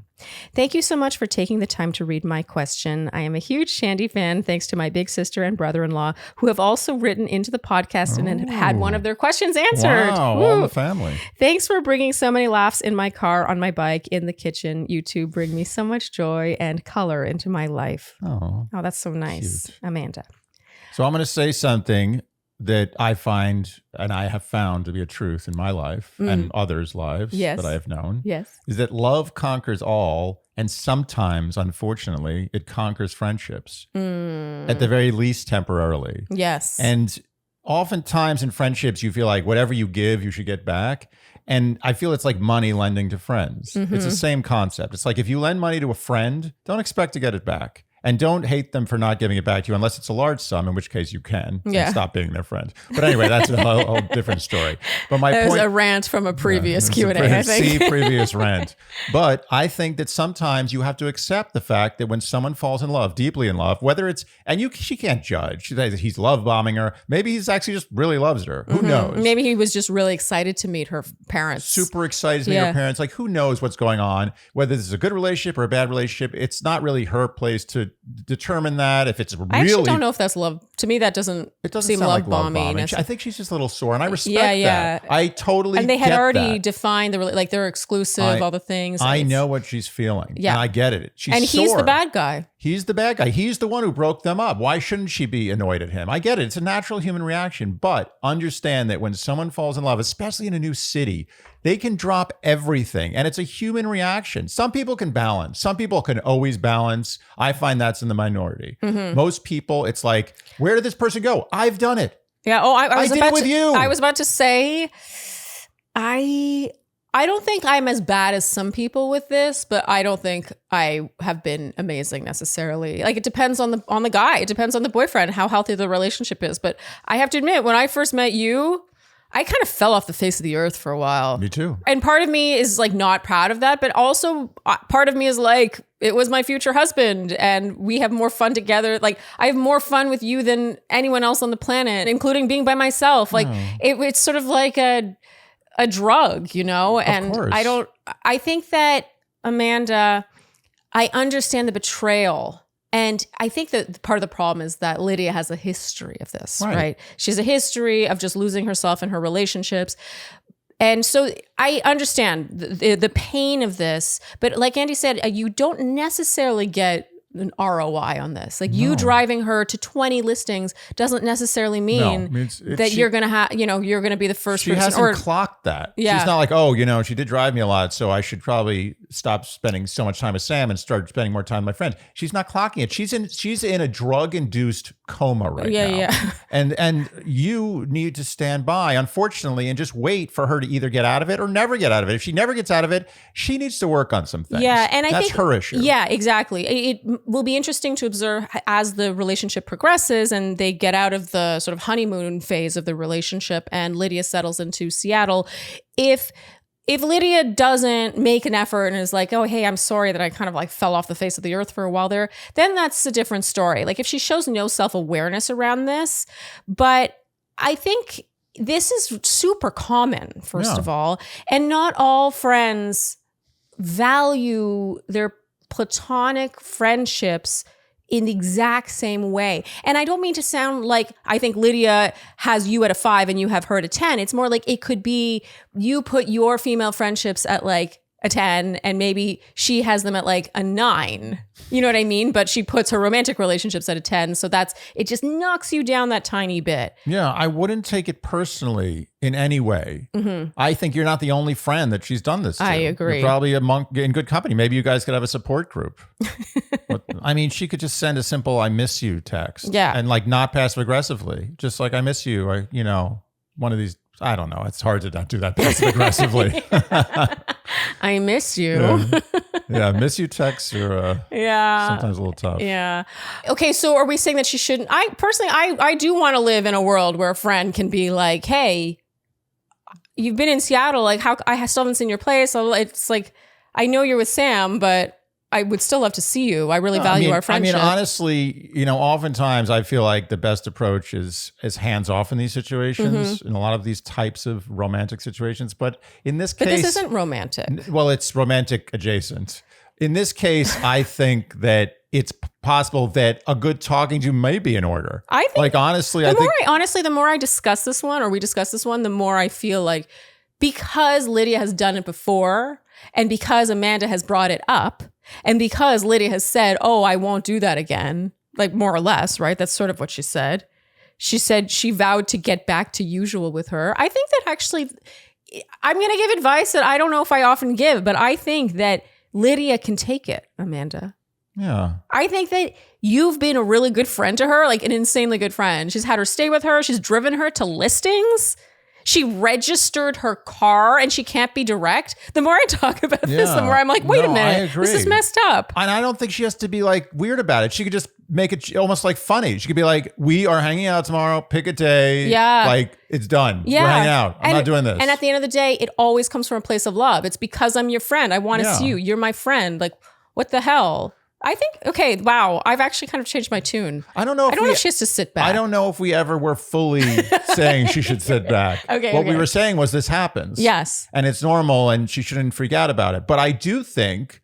Thank you so much for taking the time to read my question. I am a huge Shandy fan, thanks to my big sister and brother-in-law, who have also written into the podcast and have had one of their questions answered. Wow, all the family. Thanks for bringing so many laughs in my car, on my bike, in the kitchen. You two bring me so much joy and color into my life. Oh, that's so nice. Cute. Amanda. So I'm going to say something that I find and I have found to be a truth in my life and others' lives that I have known is that love conquers all, and sometimes, unfortunately, it conquers friendships, at the very least temporarily. Yes. And oftentimes in friendships, you feel like whatever you give, you should get back. And I feel it's like money lending to friends. It's the same concept. It's like if you lend money to a friend, don't expect to get it back. And don't hate them for not giving it back to you unless it's a large sum, in which case you can and stop being their friend. But anyway, that's a whole different story. But my point, was a rant from a previous Q&A, I think. See previous rant. But I think that sometimes you have to accept the fact that when someone falls in love, deeply in love, whether it's, and she can't judge. He's love bombing her. Maybe he's actually just really loves her. Who knows? Maybe he was just really excited to meet her parents. Super excited to meet her parents. Like, who knows what's going on? Whether this is a good relationship or a bad relationship, it's not really her place to determine that. If it's really, I actually don't know if that's love. To me, that doesn't seem love like bombing. I think she's just a little sore, and I respect that. I totally and they had get already that. defined like they're exclusive, all the things. I know what she's feeling. Yeah, and I get it. She's sore. He's the bad guy. He's the bad guy. He's the one who broke them up. Why shouldn't she be annoyed at him? I get it. It's a natural human reaction, but understand that when someone falls in love, especially in a new city, they can drop everything, and it's a human reaction. Some people can balance. Some people can always balance. I find that's in the minority. Most people, it's like, where did this person go? I've done it. Yeah. Oh, I did it with you. I was about to say, I don't think I'm as bad as some people with this, but I don't think I have been amazing necessarily. Like, it depends on the guy. It depends on the boyfriend, how healthy the relationship is. But I have to admit, when I first met you, I kind of fell off the face of the earth for a while. Me too. And part of me is like not proud of that, but also part of me is like, it was my future husband and we have more fun together. Like, I have more fun with you than anyone else on the planet, including being by myself. Like, it's sort of like a drug, you know? And I think that, Amanda, I understand the betrayal. And I think that part of the problem is that Lydia has a history of this, right? She has a history of just losing herself in her relationships. And so I understand the pain of this. But like Andy said, you don't necessarily get an ROI on this. Like, you driving her to 20 listings doesn't necessarily mean that you're going to have, you're going to be the first person. She hasn't clocked that. Yeah. She's not like, she did drive me a lot, so I should probably stop spending so much time with Sam and start spending more time with my friends. She's not clocking it. She's in a drug-induced coma right now. Yeah. And you need to stand by, unfortunately, and just wait for her to either get out of it or never get out of it. If she never gets out of it, she needs to work on some things. Yeah, and that's her issue. Yeah, exactly. It will be interesting to observe as the relationship progresses and they get out of the sort of honeymoon phase of the relationship and Lydia settles into Seattle. If Lydia doesn't make an effort and is like, oh, hey, I'm sorry that I kind of like fell off the face of the earth for a while there, then that's a different story. Like, if she shows no self-awareness around this, but I think this is super common, first of all, and not all friends value their platonic friendships in the exact same way. And I don't mean to sound like I think Lydia has you at a 5 and you have her at a 10. It's more like it could be you put your female friendships at like a 10 and maybe she has them at like a 9. You know what I mean? But she puts her romantic relationships at a 10. So it just knocks you down that tiny bit. Yeah, I wouldn't take it personally in any way. I think you're not the only friend that she's done this to. I agree. You're probably in good company. Maybe you guys could have a support group. I mean, she could just send a simple "I miss you" text. Yeah. And like not passive aggressively. Just like, "I miss you." Or, one of these, I don't know. It's hard to not do that passive aggressively. I miss you. Yeah, miss you texts are sometimes a little tough. Yeah. Okay, so are we saying that she shouldn't? I personally, I do want to live in a world where a friend can be like, "Hey, you've been in Seattle. Like, how I still haven't seen your place." So it's like, I know you're with Sam, but I would still love to see you. I really value our friendship. I mean, honestly, oftentimes I feel like the best approach is hands off in these situations, in a lot of these types of romantic situations. But in this case, this isn't romantic. Well, it's romantic adjacent. In this case, I think that it's possible that a good talking to may be in order. I think, like, honestly, the more I discuss this one, or we discuss this one, the more I feel like, because Lydia has done it before, and because Amanda has brought it up, and because Lydia has said, "Oh, I won't do that again," like more or less, right? That's sort of what she said. She said she vowed to get back to usual with her. I think that actually, I'm going to give advice that I don't know if I often give, but I think that Lydia can take it, Amanda. Yeah. I think that you've been a really good friend to her, like an insanely good friend. She's had her stay with her. She's driven her to listings. She registered her car and she can't be direct. The more I talk about this, the more I'm like, wait a minute, this is messed up. And I don't think she has to be like weird about it. She could just make it almost like funny. She could be like, "We are hanging out tomorrow, pick a day." Yeah. Like, it's done. Yeah. We're hanging out. I'm not doing this. And at the end of the day, it always comes from a place of love. It's because I'm your friend. I want to see you. You're my friend. Like, what the hell? I think, okay, wow. I've actually kind of changed my tune. I don't know if she has to sit back. I don't know if we ever were fully saying she should sit back. What we were saying was this happens. Yes. And it's normal and she shouldn't freak out about it. But I do think,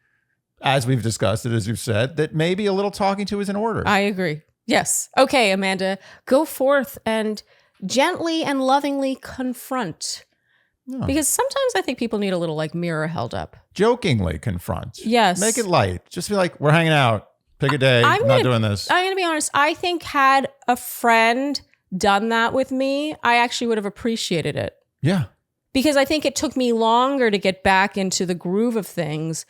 as we've discussed it, as you've said, that maybe a little talking to is in order. I agree. Yes. Okay, Amanda, go forth and gently and lovingly confront. Yeah. Because sometimes I think people need a little like mirror held up. Jokingly confront. Yes. Make it light. Just be like, "We're hanging out. Pick a day. I'm not doing this." I'm going to be honest. I think had a friend done that with me, I actually would have appreciated it. Yeah. Because I think it took me longer to get back into the groove of things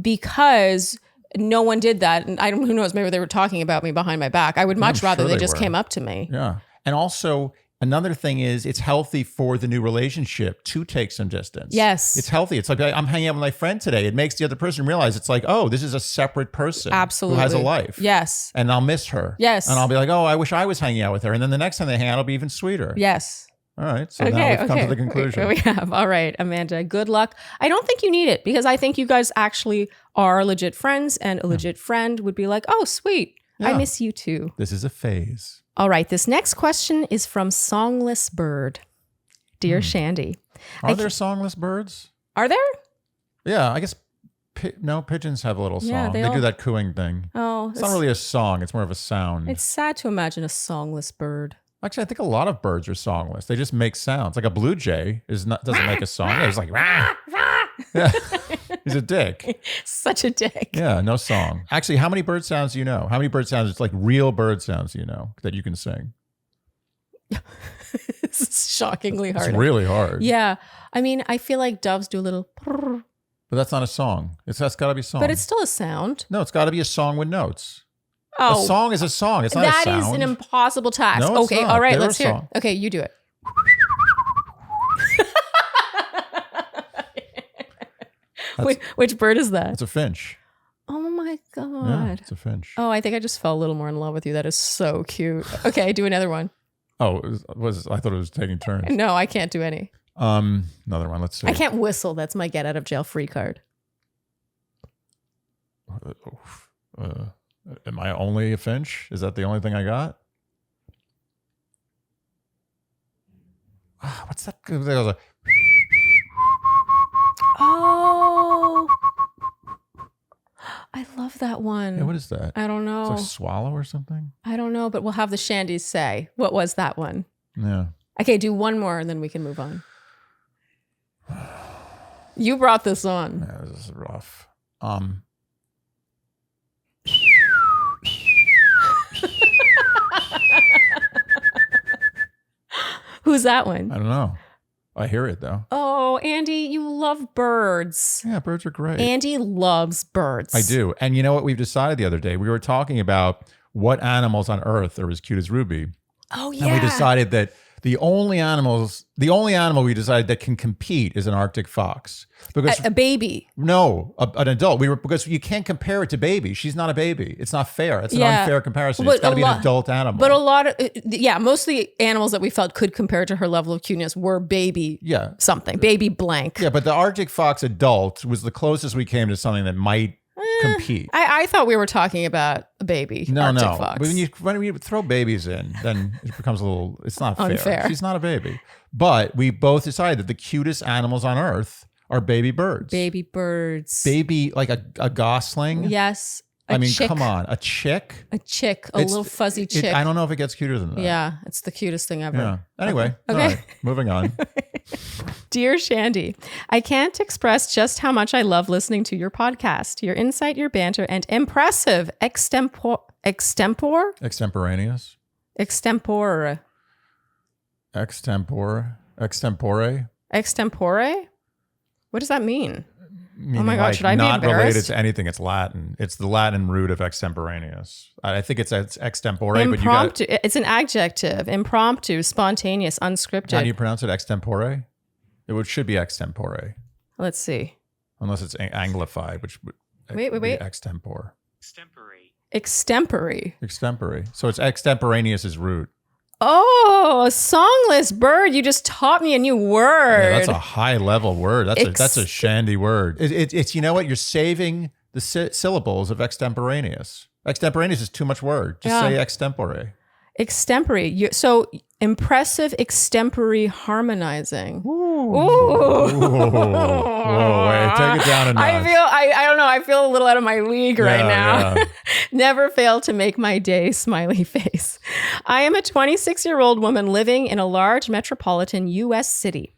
because no one did that. And who knows, maybe they were talking about me behind my back. I would much rather they just came up to me. Yeah. And also, another thing is it's healthy for the new relationship to take some distance. Yes. It's healthy. It's like, I'm hanging out with my friend today. It makes the other person realize it's like, oh, this is a separate person. Absolutely. Who has a life. Yes. And I'll miss her. Yes. And I'll be like, oh, I wish I was hanging out with her. And then the next time they hang out, it'll be even sweeter. Yes. All right. So now we've come to the conclusion. We have. All right, Amanda, good luck. I don't think you need it because I think you guys actually are legit friends and a legit friend would be like, "Oh, sweet. I miss you too." This is a phase. All right. This next question is from Songless Bird. Dear Shandy. Are there songless birds? Are there? Yeah, I guess. No, pigeons have a little song. They do that cooing thing. Oh. It's not really a song. It's more of a sound. It's sad to imagine a songless bird. Actually, I think a lot of birds are songless. They just make sounds. Like a blue jay doesn't make a song. It's like, rah, rah. Yeah. He's a dick. Such a dick. Yeah, no song. Actually, how many bird sounds do you know? How many bird sounds, it's like real bird sounds do you know that you can sing? This is shockingly hard. It's really hard. Yeah. I mean, I feel like doves do a little prrr. But that's not a song. That's got to be a song. But it's still a sound. No, it's got to be a song with notes. Oh, a song is a song. It's not a sound. That is an impossible task. No, it's okay, not. all right, They're let's a hear song. it. Okay, you do it. Which bird is that? It's a finch. Oh my God. Yeah, it's a finch. Oh, I think I just fell a little more in love with you. That is so cute. Okay, do another one. Oh, I thought it was taking turns. No, I can't do any. Another one. Let's see. I can't whistle. That's my get out of jail free card. Am I only a finch? Is that the only thing I got? What's that? I love that one. Yeah, what is that? I don't know. It's like swallow or something? I don't know, but we'll have the Shandies say. What was that one? Yeah. Okay, do one more and then we can move on. You brought this on. Yeah, this is rough. Who's that one? I don't know. I hear it though. Oh, Andy, you love birds. Yeah, birds are great. Andy loves birds. I do. And you know what we've decided the other day? We were talking about what animals on Earth are as cute as Ruby. Oh, yeah. And we decided that the only animal we decided that can compete is an Arctic fox. Because a baby. No, an adult. Because you can't compare it to baby. She's not a baby. It's not fair. It's an unfair comparison. It's got to be an adult animal. But a lot of, most of the animals that we felt could compare to her level of cuteness were baby something, baby blank. Yeah, but the Arctic fox adult was the closest we came to something that might compete. I thought we were talking about a baby. Arctic fox. But when you throw babies in, then it becomes a little, it's not fair. Unfair. She's not a baby. But we both decided that the cutest animals on Earth are baby birds. Baby birds. Baby, like a gosling. Yes. Chick. Come on. A chick? A chick. A little fuzzy chick. I don't know if it gets cuter than that. Yeah. It's the cutest thing ever. Yeah. Anyway. Okay. All right, moving on. Dear Shandy, I can't express just how much I love listening to your podcast, your insight, your banter, and impressive extempore? Extemporaneous? Extempore. Extempore? What does that mean? Meaning, oh my God, should I be not embarrassed? related to anything. It's Latin. It's the Latin root of extemporaneous. I think it's extempore, impromptu. But it's an adjective. Impromptu, spontaneous, unscripted. How do you pronounce it? Extempore? It should be extempore. Let's see. Unless it's anglified, which would wait. Extempore. Extempore. So it's extemporaneous' root. Oh, a songless bird. You just taught me a new word. Yeah, that's a high level word. That's a Shandy word. It's you know what? You're saving the syllables of extemporaneous. Extemporaneous is too much word. Just say extempore. Extempore. So impressive extempore harmonizing. Ooh. Whoa, wait, take it down a notch. I don't know. I feel a little out of my league right now. Yeah. Never fail to make my day, smiley face. I am a 26-year-old woman living in a large metropolitan U.S. city.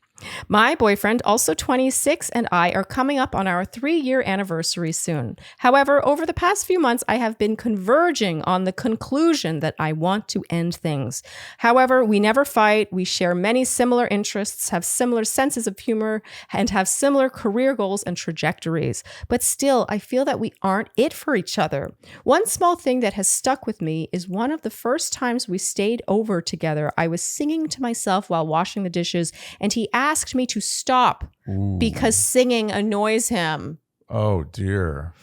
My boyfriend, also 26, and I are coming up on our 3-year anniversary soon. However, over the past few months, I have been converging on the conclusion that I want to end things. However, we never fight. We share many similar interests, have similar senses of humor, and have similar career goals and trajectories. But still, I feel that we aren't it for each other. One small thing that has stuck with me is one of the first times we stayed over together, I was singing to myself while washing the dishes, and he asked me to stop because singing annoys him. Oh dear.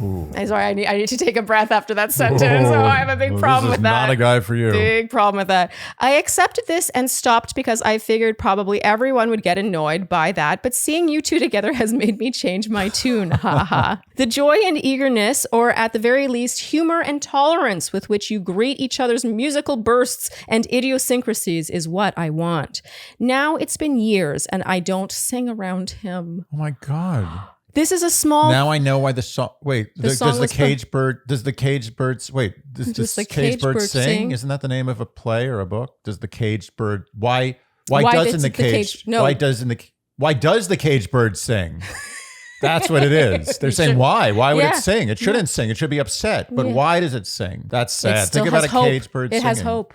I'm sorry, I need to take a breath after that sentence. Oh, I have a big problem with that. Not a guy for you. Big problem with that. I accepted this and stopped because I figured probably everyone would get annoyed by that, but seeing you two together has made me change my tune. The joy and eagerness, or at the very least, humor and tolerance with which you greet each other's musical bursts and idiosyncrasies is what I want. Now it's been years and I don't sing around him. Oh my God. This is a small. Now I know why the song. Wait, does the cage bird? Does the cage bird? Wait, does the cage bird sing? Isn't that the name of a play or a book? Does the cage bird? Why does the cage bird sing? That's what it is. They're saying why? Why would it sing? It shouldn't sing. It should be upset. But why does it sing? That's sad. Think about a cage bird singing. It has hope.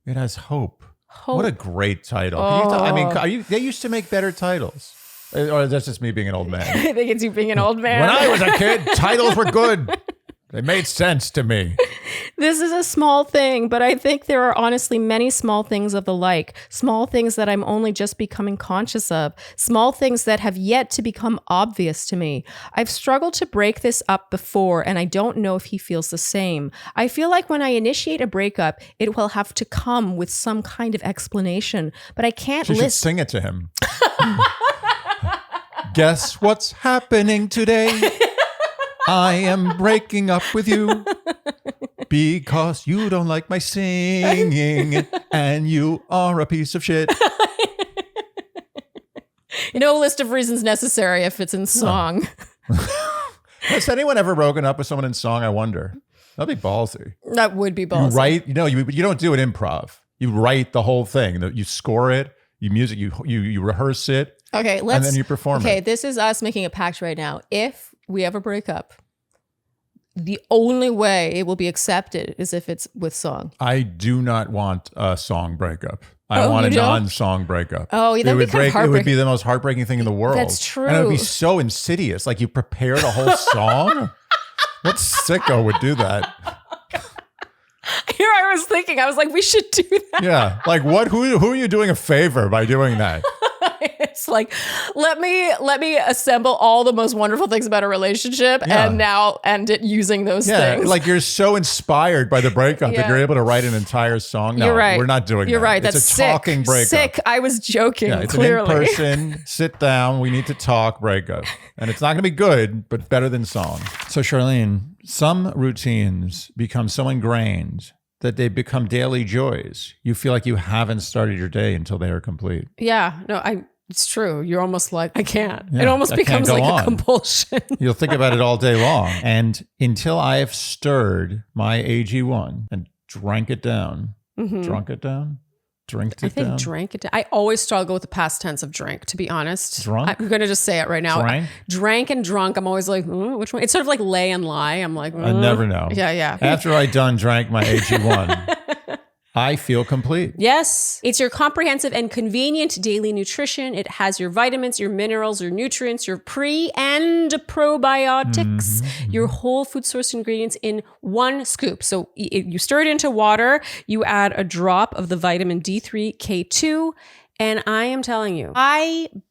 It has hope. What a great title. They used to make better titles. Or that's just me being an old man. I think it's you being an old man. When I was a kid, titles were good. They made sense to me. This is a small thing, but I think there are honestly many small things of the like. Small things that I'm only just becoming conscious of. Small things that have yet to become obvious to me. I've struggled to break this up before, and I don't know if he feels the same. I feel like when I initiate a breakup, it will have to come with some kind of explanation, but I can't She should sing it to him. Guess what's happening today? I am breaking up with you because you don't like my singing and you are a piece of shit. No list of reasons necessary if it's in song. Has anyone ever broken up with someone in song? I wonder. That'd be ballsy. That would be ballsy. You write, you don't do it improv. You write the whole thing. You score it. You rehearse it. Okay, and then you perform it. Okay, this is us making a pact right now. If we ever break up, the only way it will be accepted is if it's with song. I do not want a song breakup. I want a non-song breakup. Oh, yeah, that'd be kind of heartbreaking. It would be the most heartbreaking thing in the world. That's true. And it would be so insidious. Like you prepared a whole song. What sicko would do that? Here I was thinking, I was like, we should do that. Yeah. Like what? Who are you doing a favor by doing that? It's like, let me assemble all the most wonderful things about a relationship and now end it using those things. Like you're so inspired by the breakup that you're able to write an entire song. No, you're right. We're not doing that. You're right. It's That's a talking breakup. Sick. I was joking. Yeah, it's clearly. an in-person, sit down, we need to talk breakup. And it's not going to be good, but better than song. So Charlene, some routines become so ingrained that they become daily joys. You feel like you haven't started your day until they are complete. Yeah, no, it's true. You're almost like, I can't. Yeah, it almost becomes like a compulsion. You'll think about it all day long. And until I have stirred my AG1 and drank it down, drunk it down, drinked it down. Drank it down. I always struggle with the past tense of drink, to be honest. Drunk? I'm going to just say it right now. Drank and drunk. I'm always like, which one? It's sort of like lay and lie. I'm like, I never know. Yeah. After I drank my AG1, I feel complete. Yes. It's your comprehensive and convenient daily nutrition. It has your vitamins, your minerals, your nutrients, your pre and probiotics, your whole food source ingredients in one scoop. So you stir it into water, you add a drop of the vitamin D3, K2, and I am telling you,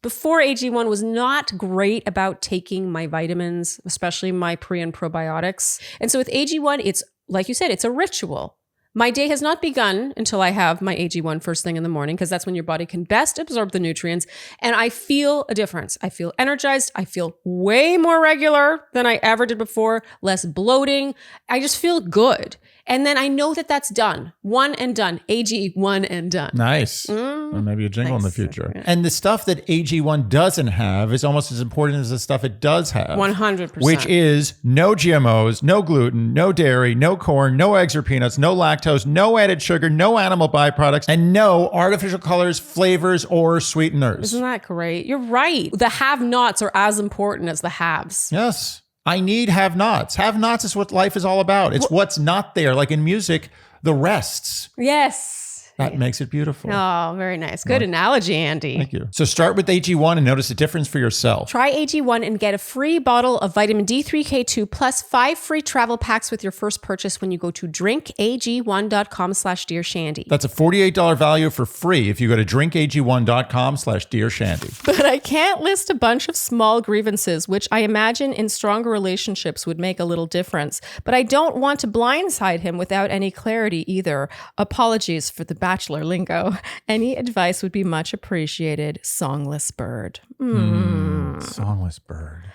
before AG1 was not great about taking my vitamins, especially my pre and probiotics. And so with AG1, it's like you said, it's a ritual. My day has not begun until I have my AG1 first thing in the morning, because that's when your body can best absorb the nutrients. And I feel a difference. I feel energized. I feel way more regular than I ever did before, less bloating. I just feel good. And then I know that that's done. One and done. AG, one and done. Nice. Or maybe a jingle in the future. Yeah. And the stuff that AG1 doesn't have is almost as important as the stuff it does have. 100%. Which is no GMOs, no gluten, no dairy, no corn, no eggs or peanuts, no lactose, no added sugar, no animal byproducts, and no artificial colors, flavors, or sweeteners. Isn't that great? You're right. The have-nots are as important as the haves. Yes. I need have-nots. Have-nots is what life is all about. It's what's not there. Like in music, the rests. Yes. That makes it beautiful. Oh, very nice. Good analogy, Andy. Thank you. So start with AG1 and notice a difference for yourself. Try AG1 and get a free bottle of vitamin D3, K2 plus 5 free travel packs with your first purchase when you go to drinkag1.com/dearshandy. That's a $48 value for free if you go to drinkag1.com/dearshandy. But I can't list a bunch of small grievances, which I imagine in stronger relationships would make a little difference. But I don't want to blindside him without any clarity either. Apologies for the bachelor lingo. Any advice would be much appreciated. Songless bird. Songless bird.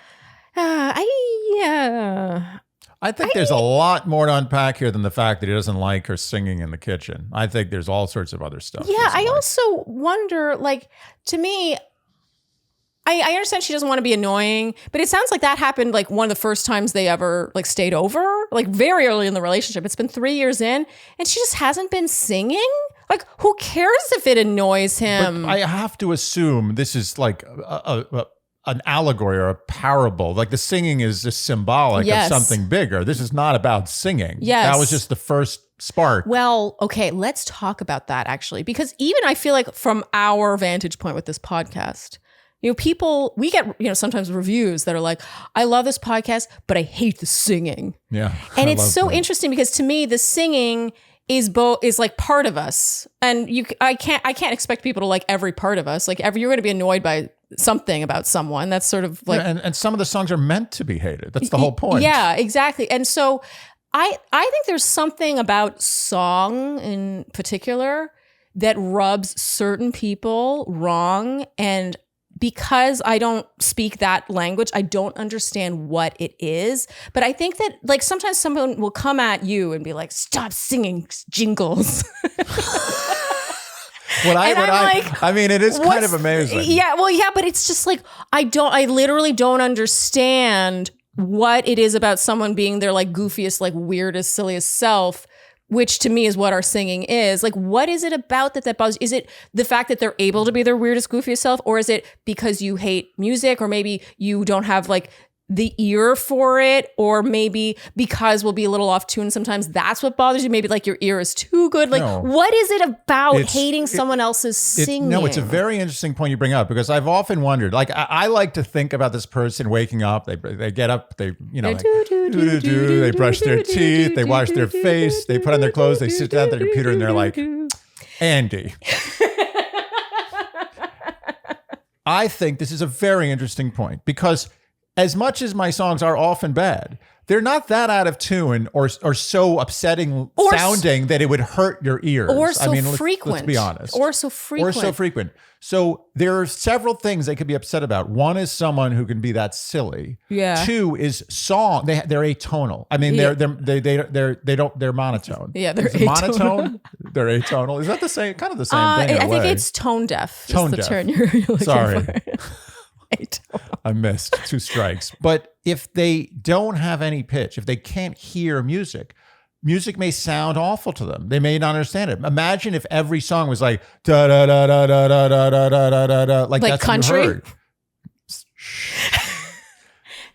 I think there's a lot more to unpack here than the fact that he doesn't like her singing in the kitchen. I think there's all sorts of other stuff. Yeah, I also wonder, like, to me, I understand she doesn't want to be annoying, but it sounds like that happened like one of the first times they ever like stayed over, like very early in the relationship. It's been 3 years in and she just hasn't been singing. Like, who cares if it annoys him? But I have to assume this is like an allegory or a parable. Like the singing is just symbolic of something bigger. This is not about singing. Yes. That was just the first spark. Well, okay, let's talk about that actually, because even I feel like from our vantage point with this podcast, people, we get, sometimes reviews that are like, I love this podcast, but I hate the singing. Yeah. And it's so interesting because to me, the singing is like part of us. And I can't expect people to like every part of us. Like you're going to be annoyed by something about someone. That's sort of like, and some of the songs are meant to be hated. That's the whole point. Yeah, exactly. And so I think there's something about song in particular that rubs certain people wrong. And because I don't speak that language, I don't understand what it is. But I think that like sometimes someone will come at you and be like, stop singing jingles. I mean, it is kind of amazing. Yeah, well, yeah, but it's just like, I literally don't understand what it is about someone being their like goofiest, like weirdest, silliest self, which to me is what our singing is. Like, what is it about that bothers you? Is it the fact that they're able to be their weirdest, goofiest self? Or is it because you hate music, or maybe you don't have like the ear for it, or maybe because we'll be a little off tune sometimes, that's what bothers you? Maybe like your ear is too good. Like, No. what is it about hating someone else's singing? No, it's a very interesting point you bring up, because I've often wondered, like, I like to think about this person waking up, they get up, they, you know, like, they brush their teeth, they wash their face, they put on their clothes, they sit down at their computer, and they're like, Andy. I think this is a very interesting point, because as much as my songs are often bad, they're not that out of tune or so upsetting sounding that it would hurt your ears. Or so frequent. Let's be honest. Or so frequent. So there are several things they could be upset about. One is someone who can be that silly. Yeah. Two is song. They're atonal. I mean, they're monotone. Yeah, they're atonal. Monotone. They're atonal. Is that the same? Kind of the same thing. I think it's tone deaf. Tone deaf. The term you're looking Sorry. for. I missed 2 strikes. But if they don't have any pitch, if they can't hear music may sound awful to them. They may not understand it. Imagine if every song was like da da da da da da da da da da da, like that's country. What you heard.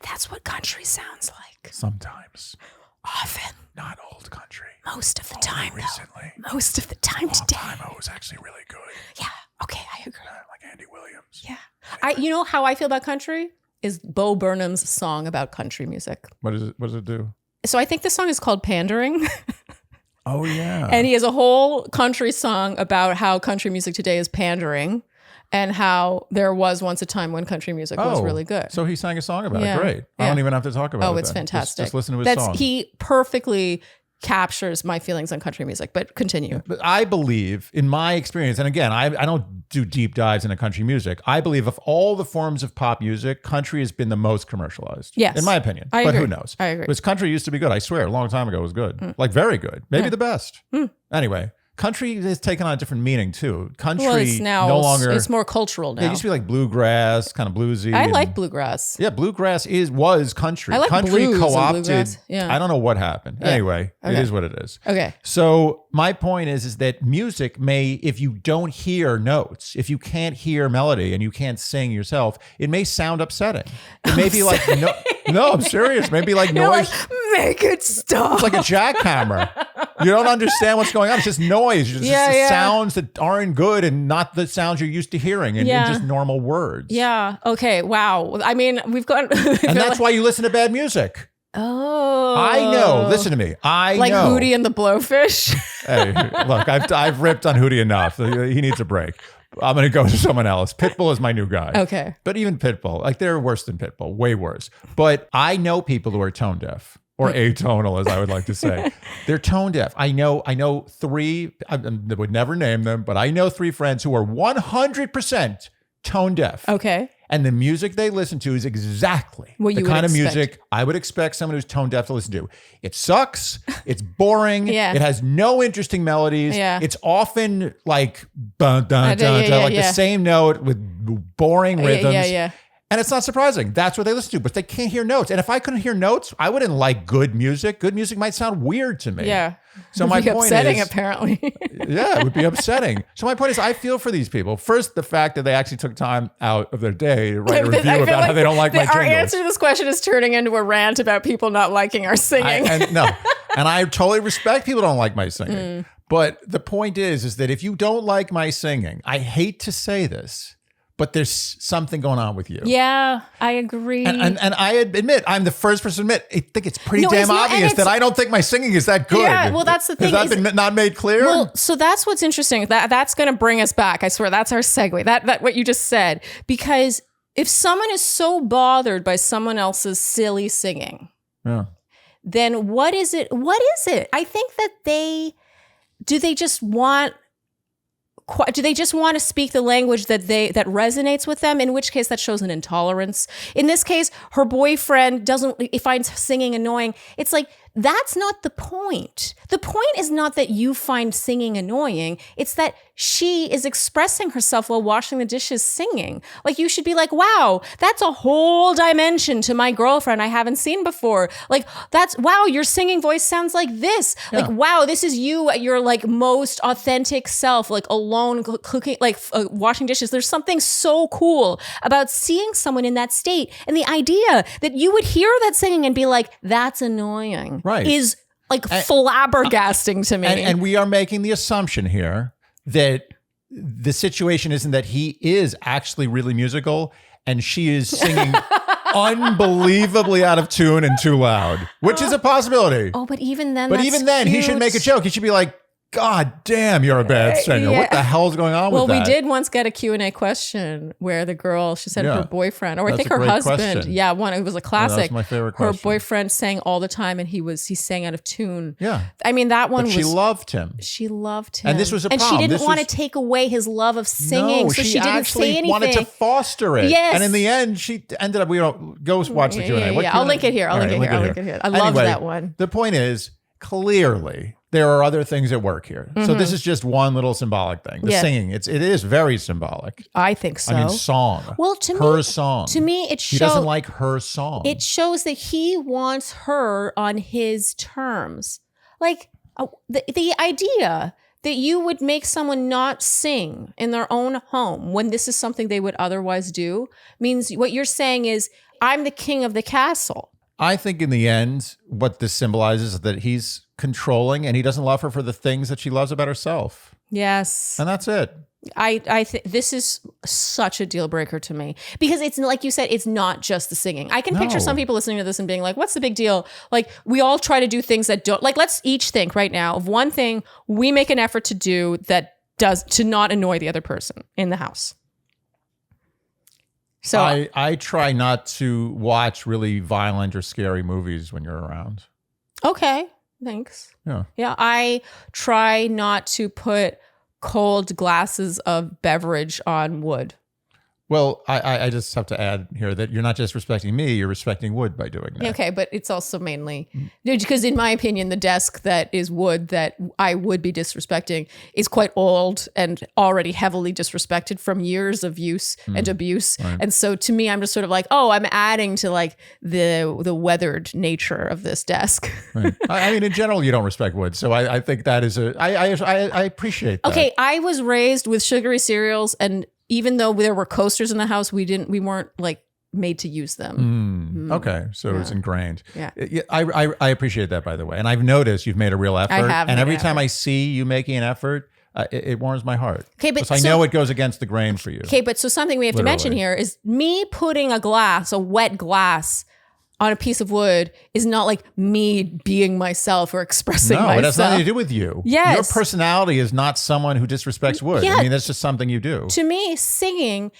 That's what country sounds like. Sometimes. Often. Not old country. Most of the time, recently. Though. Most of the time today. Long time, it was actually really good. Yeah. Okay, I agree. Like Andy Williams. Yeah. You know how I feel about country is Bo Burnham's song about country music. What does it do? So I think the song is called Pandering. Oh yeah. And he has a whole country song about how country music today is pandering, and how there was once a time when country music was really good. So he sang a song about it. Great. I don't even have to talk about it. Oh, it's fantastic. Just listen to his song. He perfectly captures my feelings on country music, but continue. But I believe, in my experience, and again, I don't do deep dives into country music. I believe of all the forms of pop music, country has been the most commercialized. Yes. In my opinion. I but agree. Who knows? I agree. Because country used to be good. I swear, a long time ago it was good. Like very good. Maybe the best. Anyway. Country has taken on a different meaning too. Country it's now no longer. It's more cultural now. It used to be like bluegrass, kind of bluesy. I like bluegrass. Yeah, bluegrass was country. I like country blues and co-opted. bluegrass. Yeah. I don't know what happened. Yeah. Anyway, Okay. It is what it is. Okay. So my point is that music may, if you don't hear notes, if you can't hear melody and you can't sing yourself, it may sound upsetting. It may be like no, I'm serious. Maybe like You're noise. like, make it stop. It's like a jackhammer. You don't understand what's going on. It's just noise. It's just sounds that aren't good and not the sounds you're used to hearing and just normal words. Yeah. Okay. Wow. I mean, we've got... And that's why you listen to bad music. Oh. I know. Listen to me. I like know. Hootie and the Blowfish. Hey, look, I've ripped on Hootie enough. He needs a break. I'm going to go to someone else. Pitbull is my new guy. Okay. But even Pitbull, like they're worse than Pitbull, way worse. But I know people who are tone deaf. Or atonal, as I would like to say. They're tone deaf. I know 3, I would never name them, but I know 3 friends who are 100% tone deaf. Okay. And the music they listen to is exactly what the you kind would of expect. music I would expect someone who's tone deaf to listen to. It sucks. It's boring. Yeah. It has no interesting melodies. Yeah. It's often like dun, dun, dun, dun, like the same note with boring rhythms. Yeah. And it's not surprising. That's what they listen to, but they can't hear notes. And if I couldn't hear notes, I wouldn't like good music. Good music might sound weird to me. Yeah. So my point upsetting, is, apparently. yeah, it would be upsetting. So my point is, I feel for these people. First, the fact that they actually took time out of their day to write a review about how they don't like my jingles. Our answer to this question is turning into a rant about people not liking our singing. And I totally respect people who don't like my singing. But the point is that if you don't like my singing, I hate to say this, but there's something going on with you. Yeah, I agree. And I admit, I'm the first person to admit, I think it's pretty damn obvious that I don't think my singing is that good. Yeah, well, that's the thing. Has that been not made clear? Well, so that's what's interesting. That's going to bring us back. I swear, that's our segue. That what you just said. Because if someone is so bothered by someone else's silly singing, then what is it? What is it? I think that they just want to speak the language that resonates with them, in which case that shows an intolerance. In this case, her boyfriend finds singing annoying. It's like, that's not the point. The point is not that you find singing annoying. It's that she is expressing herself while washing the dishes singing. Like, you should be like, wow, that's a whole dimension to my girlfriend I haven't seen before. Like, wow, your singing voice sounds like this. Yeah. Like, wow, this is you at your like most authentic self, like alone cooking, like washing dishes. There's something so cool about seeing someone in that state. And the idea that you would hear that singing and be like, that's annoying, right, is like flabbergasting to me. And we are making the assumption here that the situation isn't that he is actually really musical and she is singing unbelievably out of tune and too loud, which is a possibility. Oh, but even then, he should make a joke. He should be like, God damn, you're a bad singer. Yeah. What the hell's going on with that? Well, we did once get a Q&A question where the girl, she said her boyfriend, or I think her husband. Question. Yeah, it was a classic. That was my favorite question. Her boyfriend sang all the time and he sang out of tune. Yeah. I mean, that one she loved him. She loved him. And this was a problem. And she didn't want to take away his love of singing, so she didn't say anything. Wanted to foster it. Yes. And in the end, she ended up, go watch the Q&A. Yeah. I'll link it here. I'll link it here. I love that one. The point is, clearly, there are other things at work here. So this is just one little symbolic thing. The singing, it is very symbolic. I think so. I mean, song. Well, her song. To me, it shows. He doesn't like her song. It shows that he wants her on his terms. Like the idea that you would make someone not sing in their own home when this is something they would otherwise do means what you're saying is, I'm the king of the castle. I think in the end, what this symbolizes is that he's controlling and he doesn't love her for the things that she loves about herself. Yes. And that's it. I think this is such a deal breaker to me because it's like you said, it's not just the singing. I can picture some people listening to this and being like, what's the big deal? Like, we all try to do things that don't, like, let's each think right now of one thing we make an effort to do that does to not annoy the other person in the house. So I try not to watch really violent or scary movies when you're around. Okay, thanks. Yeah. Yeah, I try not to put cold glasses of beverage on wood. Well, I just have to add here that you're not just respecting me, you're respecting wood by doing that. Okay, but it's also mainly because in my opinion, the desk that is wood that I would be disrespecting is quite old and already heavily disrespected from years of use and abuse. Right. And so to me, I'm just sort of like, oh, I'm adding to like the weathered nature of this desk. Right. I mean, in general, you don't respect wood. So I think that is I appreciate that. Okay, I was raised with sugary cereals, and even though there were coasters in the house, we weren't like made to use them. Okay, so it's ingrained. Yeah, I appreciate that, by the way. And I've noticed you've made a real effort. I have. And every time I see you making an effort, it warms my heart. Okay, but because I know it goes against the grain for you. Okay, but so something we have to mention here is me putting a wet glass on a piece of wood is not like me being myself or expressing myself. No, it has nothing to do with you. Yes. Your personality is not someone who disrespects wood. Yeah. I mean, that's just something you do. To me, singing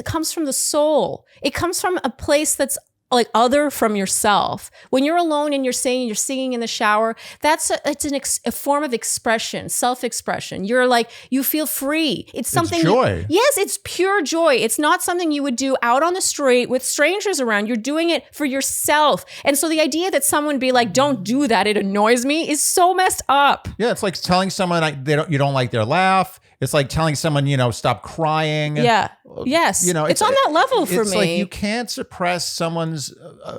comes from the soul. It comes from a place that's like other from yourself. When you're alone and you're singing in the shower, it's a form of expression, self-expression. You're like, you feel free. It's something. It's joy. Yes, it's pure joy. It's not something you would do out on the street with strangers around. You're doing it for yourself. And so the idea that someone be like, don't do that, it annoys me, is so messed up. Yeah, it's like telling someone you don't like their laugh. It's like telling someone, stop crying. Yeah. Yes. It's on that level for me. It's like you can't suppress someone's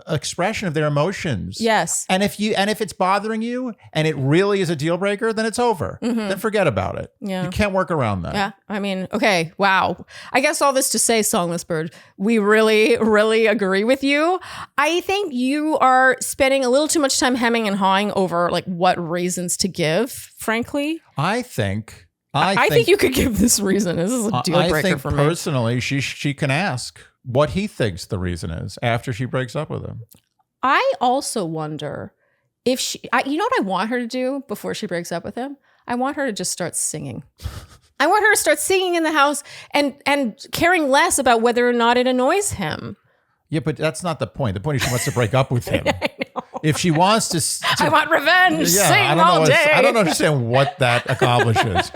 expression of their emotions. Yes. And if it's bothering you and it really is a deal breaker, then it's over. Then forget about it. Yeah. You can't work around that. Yeah. I mean, okay. Wow. I guess all this to say, Songless Bird, we really, really agree with you. I think you are spending a little too much time hemming and hawing over like what reasons to give, frankly. I think you could give this reason. This is a deal breaker for me. Personally, she can ask what he thinks the reason is after she breaks up with him. I also wonder if you know what I want her to do before she breaks up with him? I want her to just start singing. I want her to start singing in the house and caring less about whether or not it annoys him. Yeah, but that's not the point. The point is she wants to break up with him. I know. If she wants to I want revenge. Yeah, Sing all day. I don't understand what that accomplishes.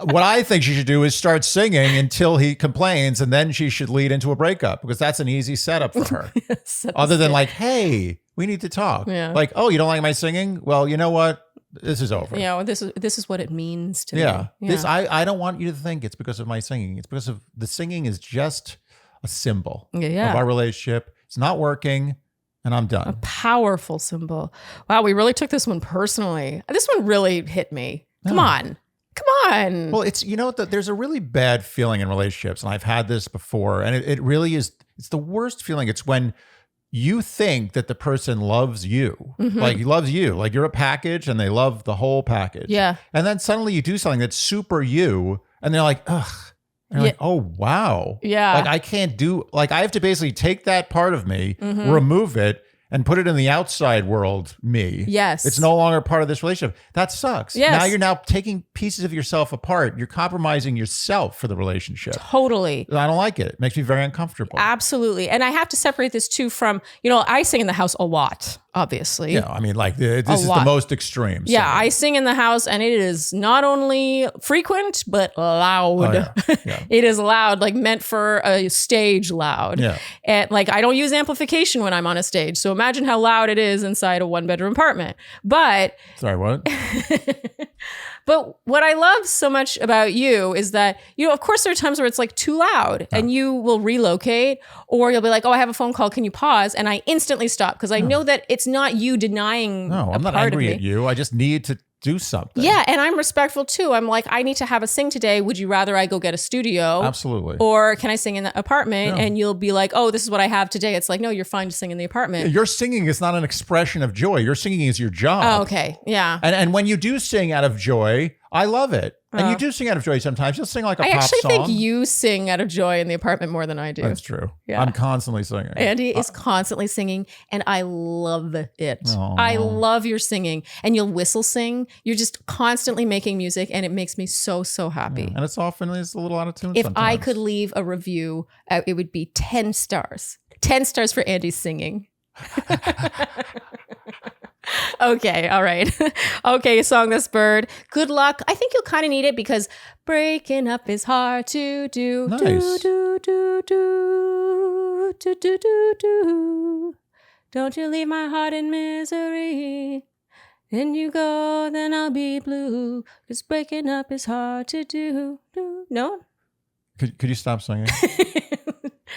What I think she should do is start singing until he complains, and then she should lead into a breakup because that's an easy setup for her. Other than like, hey, We need to talk. Yeah. Like, oh, you don't like my singing? Well, you know what? This is over. This is what it means to Yeah. me. This I don't want you to think it's because of my singing. It's because of the singing is just a symbol of our relationship. It's not working, and I'm done. A powerful symbol. Wow, we really took this one personally. This one really hit me. Come on. Well, it's, there's a really bad feeling in relationships, and I've had this before, and it really is, it's the worst feeling. It's when you think that the person loves you, like he loves you, like you're a package and they love the whole package. Yeah. And then suddenly you do something that's super you, and they're like, ugh. And you're like, oh, wow. Yeah. Like I can't do, like I have to basically take that part of me, remove it, and put it in the outside world me. Yes. It's no longer part of this relationship. That sucks. Yes. Now you're taking pieces of yourself apart. You're compromising yourself for the relationship. Totally. I don't like it. It makes me very uncomfortable. Absolutely. And I have to separate this too from, I sing in the house a lot, obviously. Yeah, I mean, like this is the most extreme. Yeah, I sing in the house and it is not only frequent, but loud. Oh, yeah. It is loud, like meant for a stage loud. Yeah. And like I don't use amplification when I'm on a stage. So imagine how loud it is inside a 1-bedroom apartment. But sorry, what? But what I love so much about you is that, of course there are times where it's like too loud and you will relocate, or you'll be like, oh, I have a phone call. Can you pause? And I instantly stop because I know that it's not you denying No, I'm not angry at you. I just need to do something. Yeah, and I'm respectful too. I'm like, I need to have a sing today. Would you rather I go get a studio? Absolutely. Or can I sing in the apartment? Yeah. And you'll be like, oh, this is what I have today. It's like, no, you're fine to sing in the apartment. Your singing is not an expression of joy. Your singing is your job. Oh, okay. Yeah. And when you do sing out of joy, I love it. And you do sing out of joy sometimes. You'll sing like a pop song. I actually think you sing out of joy in the apartment more than I do. That's true. Yeah. I'm constantly singing. Andy is constantly singing, and I love it. Aww. I love your singing, and you'll whistle sing. You're just constantly making music, and it makes me so, so happy. Yeah. And it's often a little out of tune If sometimes. I could leave a review, it would be 10 stars. 10 stars for Andy's singing. Okay, all right. Okay, Song This Bird. Good luck. I think you'll kind of need it because breaking up is hard to do. Nice. Do, do, do, do, do, do, do. Don't you leave my heart in misery. Then you go, then I'll be blue. Because breaking up is hard to do. No? Could you stop singing?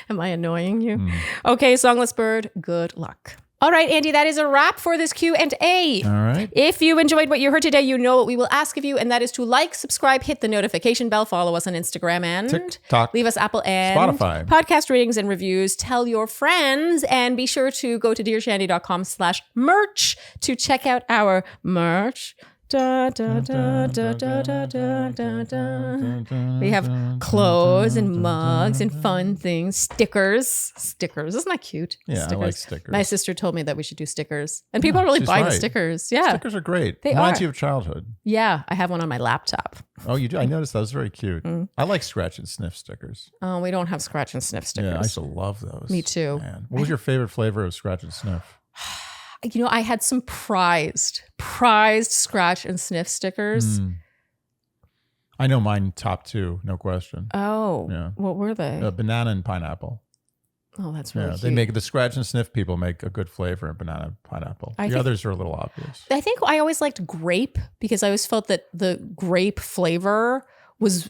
Am I annoying you? Okay, Songless Bird, good luck. All right, Andy, that is a wrap for this Q&A. All right. If you enjoyed what you heard today, you know what we will ask of you, and that is to like, subscribe, hit the notification bell, follow us on Instagram, and TikTok, leave us Apple and Spotify podcast ratings and reviews. Tell your friends, and be sure to go to dearshandy.com/merch to check out our merch. Da, da, da, da, da, da, da, da, da. We have clothes and mugs and fun things. Stickers. Isn't that cute? Yeah, stickers. I like stickers. My sister told me that we should do stickers. And people are really she's buying the right. stickers. Yeah. Stickers are great. They Reminds are. you of childhood. Yeah. I have one on my laptop. Oh, you do? I noticed that. Was very cute. I like scratch and sniff stickers. Oh, we don't have scratch and sniff stickers. Yeah, I used to love those. Me too. Man. What was your favorite flavor of scratch and sniff? I had some prized scratch and sniff stickers. I know mine top two, no question. Oh, Yeah. What were they? Banana and pineapple. Oh, that's really Yeah, cute. they make the scratch and sniff people make a good flavor in banana and pineapple. I The think- others are a little obvious. I think I always liked grape because I always felt that the grape flavor was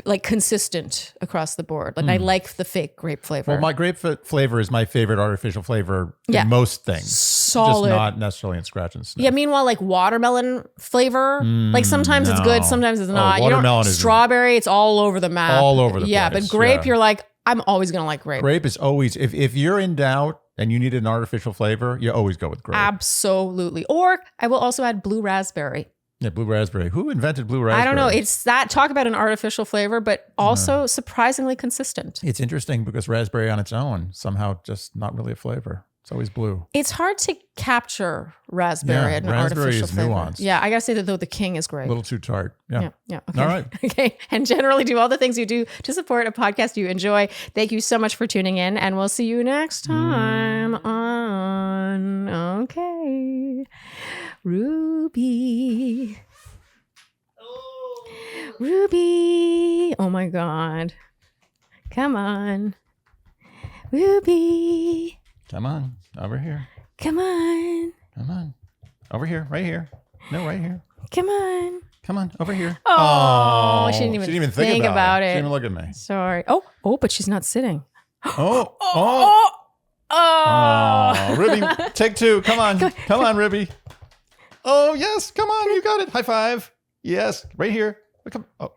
like consistent across the board. Like I like the fake grape flavor. Well, my grape flavor is my favorite artificial flavor Yeah. in most things. Solid. Just not necessarily in scratch and sniff. Yeah, meanwhile, like watermelon flavor, like sometimes it's good, no. sometimes it's Oh, not. watermelon is- strawberry, it's all over the map. All over the Yeah, place, but grape, yeah. you're like, I'm always gonna like grape. Grape is always, if you're in doubt and you need an artificial flavor, you always go with grape. Absolutely. Or I will also add blue raspberry. Yeah, blue raspberry. Who invented blue raspberry? I don't know. It's that talk about an artificial flavor, but also surprisingly consistent. It's interesting because raspberry on its own, somehow just not really a flavor. It's always blue. It's hard to capture raspberry Yeah, in an raspberry artificial is flavor. nuanced. Yeah, I gotta say that though the king is A great. little too tart. Yeah. Yeah. Okay. All right. Okay. And generally do all the things you do to support a podcast you enjoy. Thank you so much for tuning in, and we'll see you next time on Okay. Ruby. Ruby. Oh my God. Come on. Ruby. Come on, over here. Come on. Come on. Over here. Right here. No, right here. Come on. Come on. Over here. Oh, she didn't even think about it. She didn't even look at me. Sorry. Oh, but she's not sitting. Oh. Ribby, take 2. Come on. Come on, Ribby. Oh, yes. Come on. You got it. High five. Yes. Right here. Come. Oh.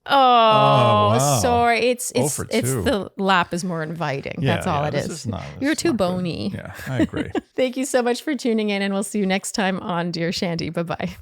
Wow. Sorry. It's 0 for 2. the lap is more inviting. That's all it is. You're too bony. Yeah, I agree. Thank you so much for tuning in, and we'll see you next time on Dear Shandy. Bye-bye.